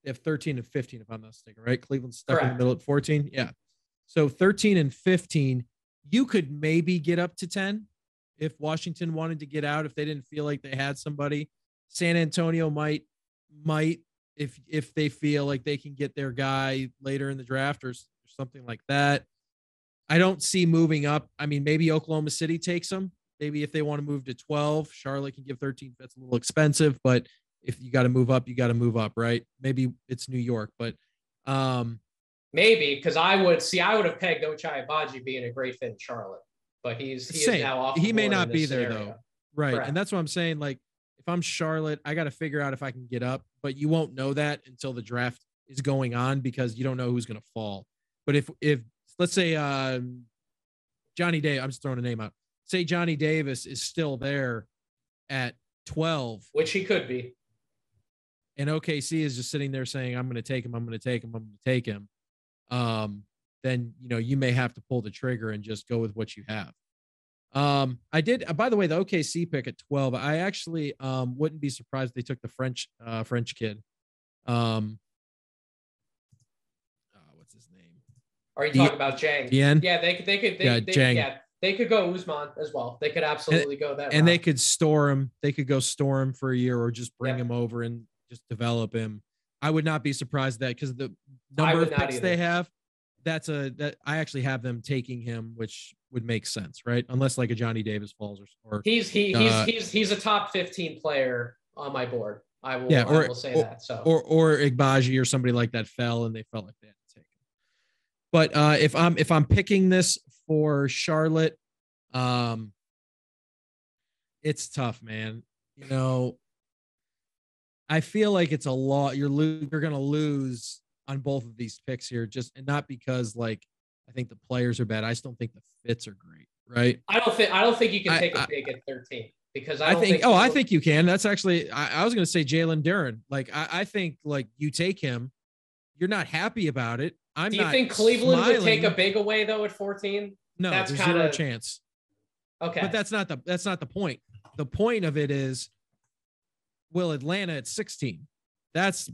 they have 13 and 15, if I'm not mistaken, right? Cleveland's stuck in the middle at 14. Yeah. So 13 and 15, you could maybe get up to 10 if Washington wanted to get out, if they didn't feel like they had somebody. San Antonio might if they feel like they can get their guy later in the draft or something like that. I don't see moving up. I mean, maybe Oklahoma City takes them. Maybe if they want to move to 12, Charlotte can give 13. That's a little expensive, but if you got to move up, you got to move up, right? Maybe it's New York, but maybe because I would have pegged Ochai Agbaji being a great fit in Charlotte, but he is now off. He may not be there scenario. though, right? Correct. And that's what I'm saying. Like, if I'm Charlotte, I got to figure out if I can get up, but you won't know that until the draft is going on because you don't know who's going to fall. But if let's say Johnny Davis, I'm just throwing a name out. Say Johnny Davis is still there at 12, which he could be. And OKC is just sitting there saying, I'm going to take him. I'm going to take him. I'm going to take him. Then, you may have to pull the trigger and just go with what you have. I did, by the way, the OKC pick at 12, I actually wouldn't be surprised if they took the French kid. What's his name? Are you talking about Jang? Bien? Yeah, they could go Usman as well. They could absolutely go that and route. They could store him. They could go store him for a year or just bring him over and just develop him. I would not be surprised that because the number of picks they have, that I actually have them taking him, which would make sense, right? Unless like a Johnny Davis falls or he's a top 15 player on my board. I will say that. So or Agbaji or somebody like that fell and they felt like they had to take him. But if I'm picking this for Charlotte, it's tough, man. I feel like it's a lot. You're going to lose on both of these picks here, and not because like I think the players are bad. I just don't think the fits are great, right? I don't think you can take a big at 13 because I think you can. That's actually I was going to say Jalen Duren. Like I think like you take him. You're not happy about it. Do you think Cleveland would take a big away though at 14? No, there's zero chance. Okay, but that's not the point. The point of it is, will Atlanta at 16? That's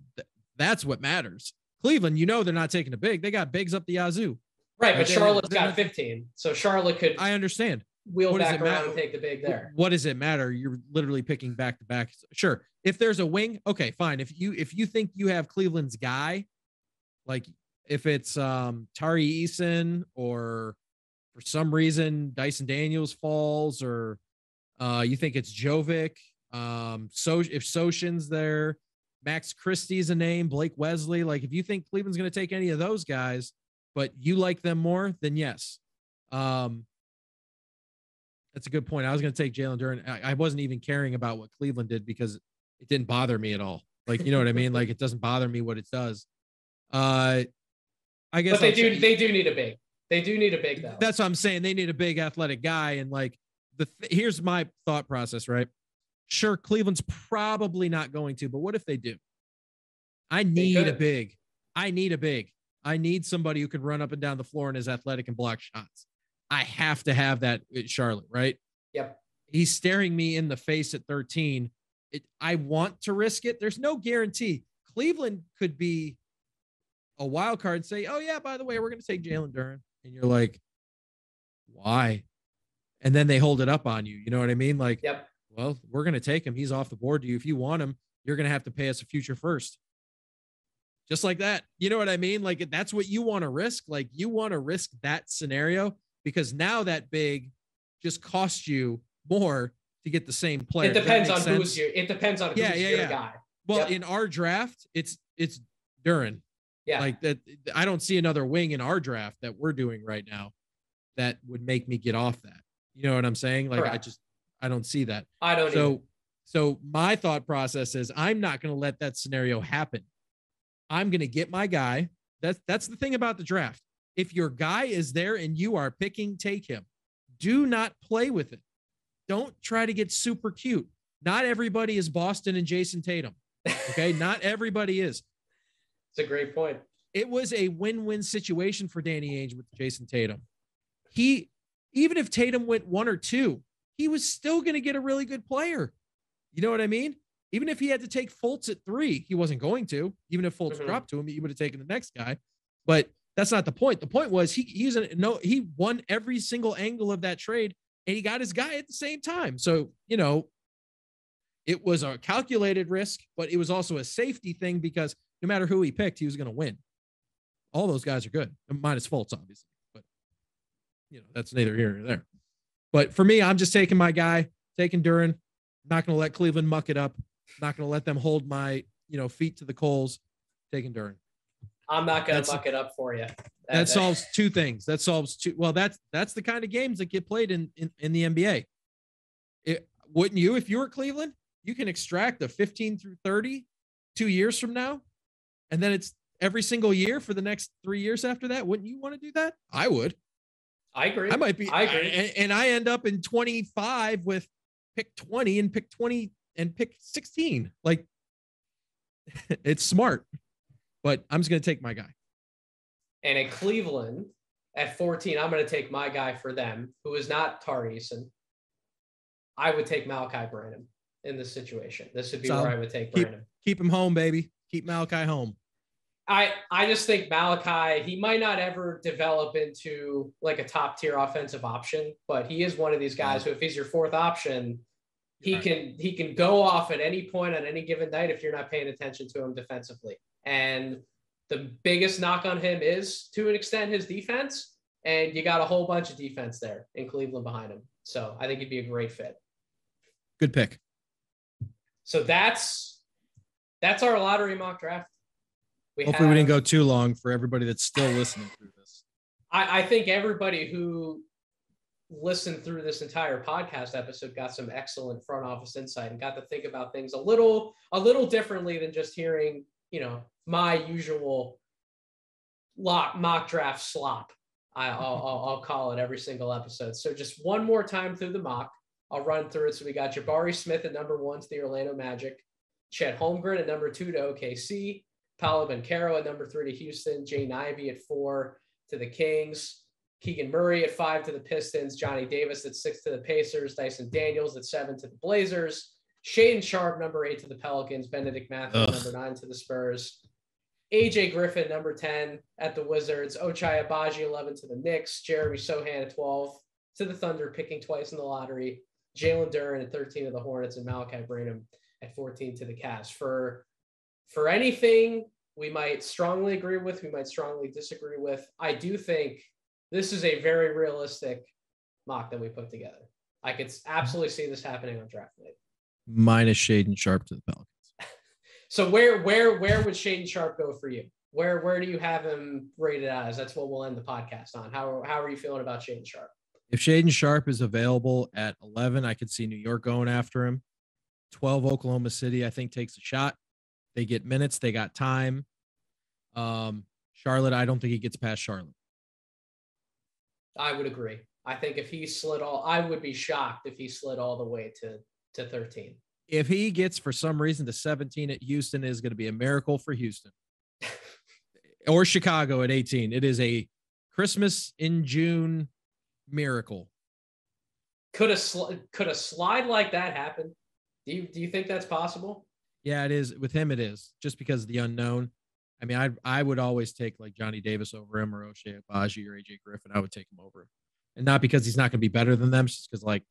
what matters. Cleveland, they're not taking a big. They got bigs up the yazoo. Right, but Charlotte's got 15, so Charlotte could. I understand. Wheel back around and take the big there. What does it matter? You're literally picking back to back. Sure, if there's a wing, okay, fine. If you think you have Cleveland's guy, like if it's Tari Eason or for some reason Dyson Daniels falls or you think it's Jovic. So if Soshin's there, Max Christie's a name, Blake Wesley. Like if you think Cleveland's going to take any of those guys, but you like them more, then yes. That's a good point. I was going to take Jalen Duren. I wasn't even caring about what Cleveland did because it didn't bother me at all. Like, you know what I mean? Like it doesn't bother me what it does. I guess. But they do need a big. They do need a big though. That's what I'm saying. They need a big athletic guy. And like here's my thought process, right? Sure, Cleveland's probably not going to, but what if they do? I need a big. I need somebody who can run up and down the floor and is athletic and block shots. I have to have that at Charlotte, right? Yep. He's staring me in the face at 13. I want to risk it. There's no guarantee. Cleveland could be a wild card and say, oh, yeah, by the way, we're going to take Jalen Duren. And you're like, why? And then they hold it up on you. You know what I mean? Like, yep. Well, we're going to take him. He's off the board to you. If you want him, you're going to have to pay us a future first. Just like that. You know what I mean? Like that's what you want to risk. Like you want to risk that scenario because now that big just cost you more to get the same player. It depends on who's your guy. Well, in our draft, it's Duren. Yeah. Like that. I don't see another wing in our draft that we're doing right now that would make me get off that. You know what I'm saying? Like, correct. I don't see that. I don't either. So my thought process is I'm not going to let that scenario happen. I'm going to get my guy. That's the thing about the draft. If your guy is there and you are picking, take him. Do not play with it. Don't try to get super cute. Not everybody is Boston and Jason Tatum. Okay. Not everybody is. It's a great point. It was a win-win situation for Danny Ainge with Jason Tatum. Even if Tatum went 1 or 2, he was still going to get a really good player. You know what I mean? Even if he had to take Fultz at 3, he wasn't going to. Even if Fultz dropped to him, he would have taken the next guy. But that's not the point. The point was he won every single angle of that trade, and he got his guy at the same time. So, it was a calculated risk, but it was also a safety thing because no matter who he picked, he was going to win. All those guys are good, minus Fultz, obviously. But, that's neither here nor there. But for me, I'm just taking my guy, taking Duren. Not going to let Cleveland muck it up. Not going to let them hold my, feet to the coals. Taking Duren. I'm not going to muck it up for you. That solves two things. That solves two. Well, that's the kind of games that get played in the NBA. Wouldn't you, if you were Cleveland, you can extract a 15 through 30 2 years from now, and then it's every single year for the next 3 years after that. Wouldn't you want to do that? I would. I agree. I agree. And I end up in 25 with pick 20 and pick 20 and pick 16. Like, it's smart, but I'm just going to take my guy. And at Cleveland at 14, I'm going to take my guy for them, who is not Tari Eason. I would take Malachi Branham in this situation. This would be where I would take Branham. Keep him home, baby. Keep Malachi home. I just think Malachi, he might not ever develop into like a top tier offensive option, but he is one of these guys who, if he's your fourth option, he can go off at any point on any given night if you're not paying attention to him defensively. And the biggest knock on him is, to an extent, his defense. And you got a whole bunch of defense there in Cleveland behind him. So I think he'd be a great fit. Good pick. So that's our lottery mock draft. Hopefully we didn't go too long for everybody that's still listening through this. I think everybody who listened through this entire podcast episode got some excellent front office insight and got to think about things a little differently than just hearing, my usual mock draft slop. I'll call it every single episode. So just one more time through the mock, I'll run through it. So we got Jabari Smith at number 1 to the Orlando Magic, Chet Holmgren at number 2 to OKC, Paolo Banchero at number 3 to Houston, Jaden Ivey at 4 to the Kings, Keegan Murray at 5 to the Pistons, Johnny Davis at 6 to the Pacers, Dyson Daniels at 7 to the Blazers, Shaedon Sharpe, number 8 to the Pelicans, Benedict Matthews, number 9 to the Spurs, AJ Griffin, number 10 at the Wizards, Ochai Agbaji, 11 to the Knicks, Jeremy Sohan at 12 to the Thunder, picking twice in the lottery, Jalen Duren at 13 to the Hornets, and Malachi Branham at 14 to the Cavs. For anything we might strongly agree with, we might strongly disagree with, I do think this is a very realistic mock that we put together. I could absolutely see this happening on draft night. Minus Shaedon Sharpe to the Pelicans. So where would Shaedon Sharpe go for you? Where do you have him rated as? That's what we'll end the podcast on. How are you feeling about Shaedon Sharpe? If Shaedon Sharpe is available at 11, I could see New York going after him. 12, Oklahoma City, I think, takes a shot. They get minutes. They got time. Charlotte, I don't think he gets past Charlotte. I would agree. I think if he I would be shocked if he slid all the way to 13. If he gets, for some reason, to 17 at Houston, it is going to be a miracle for Houston. Or Chicago at 18. It is a Christmas in June miracle. Could a slide like that happen? Do you think that's possible? Yeah, it is. With him, it is. Just because of the unknown. I mean, I would always take like Johnny Davis over him, or Ochai Agbaji, or AJ Griffin. I would take him over him. And not because he's not going to be better than them, just because, like,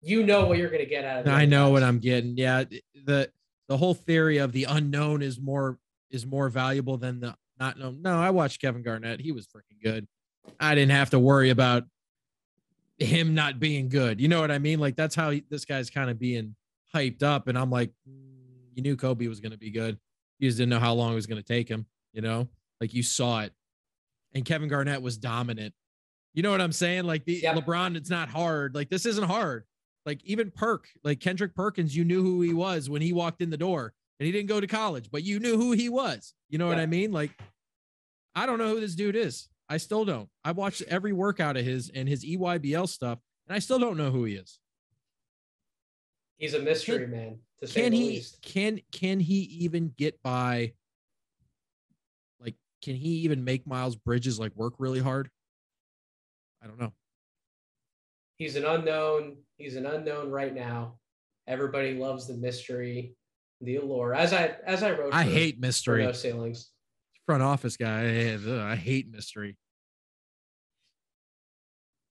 you know what you're going to get out of it. I know what I'm getting. Yeah, the whole theory of the unknown is more valuable than the not known. No, I watched Kevin Garnett. He was freaking good. I didn't have to worry about him not being good. You know what I mean? Like that's how this guy's kind of being hyped up. And I'm like, you knew Kobe was going to be good. You just didn't know how long it was going to take him. You know, like you saw it. And Kevin Garnett was dominant. You know what I'm saying? Like LeBron, it's not hard. Like this isn't hard. Like even like Kendrick Perkins, you knew who he was when he walked in the door, and he didn't go to college, but you knew who he was. You know what I mean? Like, I don't know who this dude is. I still don't. I watched every workout of his and his EYBL stuff, and I still don't know who he is. He's a mystery, man. To say the least. Can he even get by? Like, can he even make Miles Bridges like work really hard? I don't know. He's an unknown. He's an unknown right now. Everybody loves the mystery, the allure. As I wrote, I hate mystery. No ceilings. Front office guy. I hate mystery.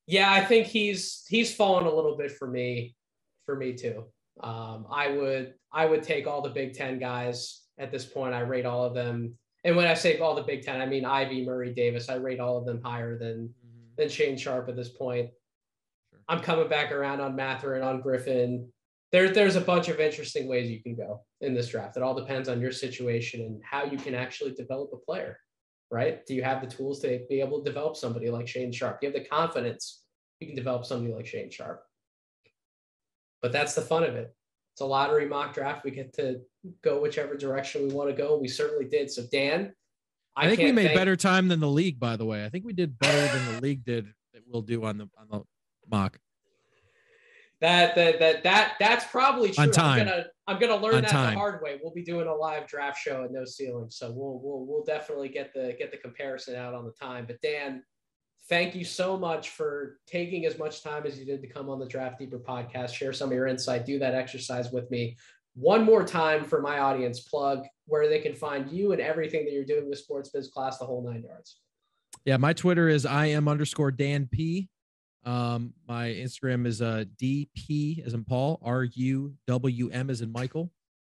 Yeah, I think he's fallen a little bit for me too. I would take all the Big Ten guys at this point. I rate all of them. And when I say all the Big Ten, I mean Ivy, Murray, Davis. I rate all of them higher than Shane Sharp at this point. Sure. I'm coming back around on Mathurin, on Griffin. There's a bunch of interesting ways you can go in this draft. It all depends on your situation and how you can actually develop a player, right? Do you have the tools to be able to develop somebody like Shane Sharp? Do you have the confidence you can develop somebody like Shane Sharp? But that's the fun of it. It's a lottery mock draft. We get to go whichever direction we want to go. We certainly did. So Dan, I think we made better time than the league, by the way. I think we did better than the league did that we'll do on the mock. That's probably true. On time. I'm gonna learn that the hard way. We'll be doing a live draft show at No Ceiling, so we'll definitely get the comparison out on the time. But Dan, thank you so much for taking as much time as you did to come on the Draft Deeper podcast, share some of your insight, do that exercise with me. One more time for my audience, plug where they can find you and everything that you're doing with Sports Biz Class, the whole 9 yards. Yeah, my Twitter is IM_Dan P. My Instagram is DP as in Paul, RUWM as in Michael.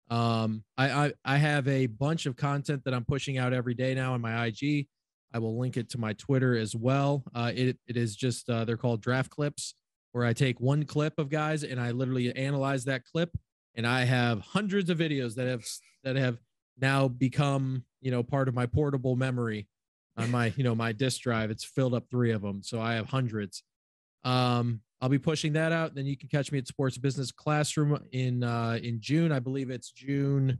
I have a bunch of content that I'm pushing out every day now on my IG. I will link it to my Twitter as well. It is just they're called draft clips, where I take one clip of guys and I literally analyze that clip. And I have hundreds of videos that have now become, part of my portable memory on my, my disk drive. It's filled up 3 of them. So I have hundreds. I'll be pushing that out. Then you can catch me at Sports Business Classroom in June. I believe it's June.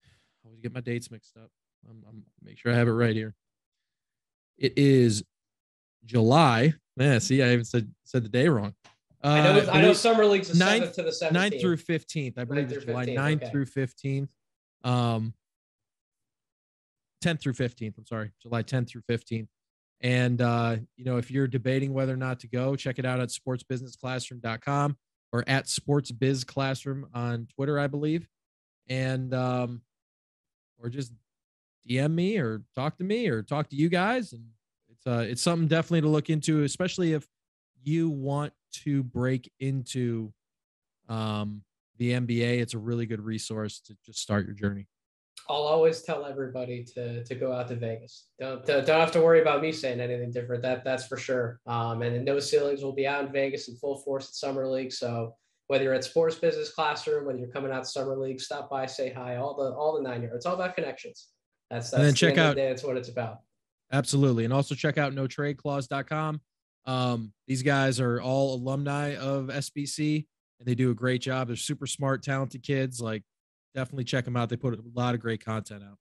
I always get my dates mixed up. I'm make sure I have it right here. It is July. See, I even said the day wrong. I know Summer League's the 9th to the 17th. 9th through 15th. I believe it's July 9th through 15th. 10th through 15th. I'm sorry, July 10th through 15th. And, if you're debating whether or not to go, check it out at sportsbusinessclassroom.com or at sportsbizclassroom on Twitter, I believe. And, or just DM me or talk to me or talk to you guys. And it's something definitely to look into, especially if you want to break into the NBA. It's a really good resource to just start your journey. I'll always tell everybody to go out to Vegas. Don't have to worry about me saying anything different. That's for sure. And the No Ceilings will be out in Vegas in full force at Summer League. So whether you're at Sports Business Classroom, whether you're coming out to Summer League, stop by, say hi, all the 9 yards. It's all about connections. That's and then check out. That's what it's about. Absolutely. And also check out notradeclause.com. These guys are all alumni of SBC and they do a great job. They're super smart, talented kids. Like, definitely check them out. They put a lot of great content out.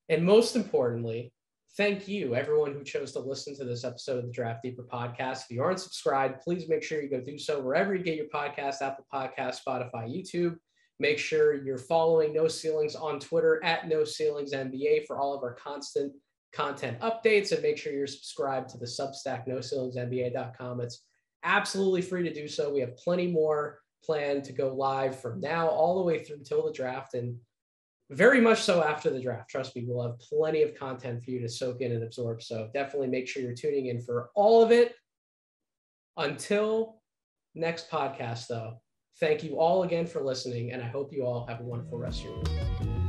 And most importantly, thank you, everyone who chose to listen to this episode of the Draft Deeper podcast. If you aren't subscribed, please make sure you go do so wherever you get your podcast, Apple Podcasts, Spotify, YouTube. Make sure you're following No Ceilings on Twitter at No Ceilings NBA for all of our constant content updates. And make sure you're subscribed to the Substack, NoCeilingsNBA.com. It's absolutely free to do so. We have plenty more planned to go live from now all the way through till the draft, and very much so after the draft. Trust me, we'll have plenty of content for you to soak in and absorb. So definitely make sure you're tuning in for all of it. Until next podcast, though, thank you all again for listening, and I hope you all have a wonderful rest of your week.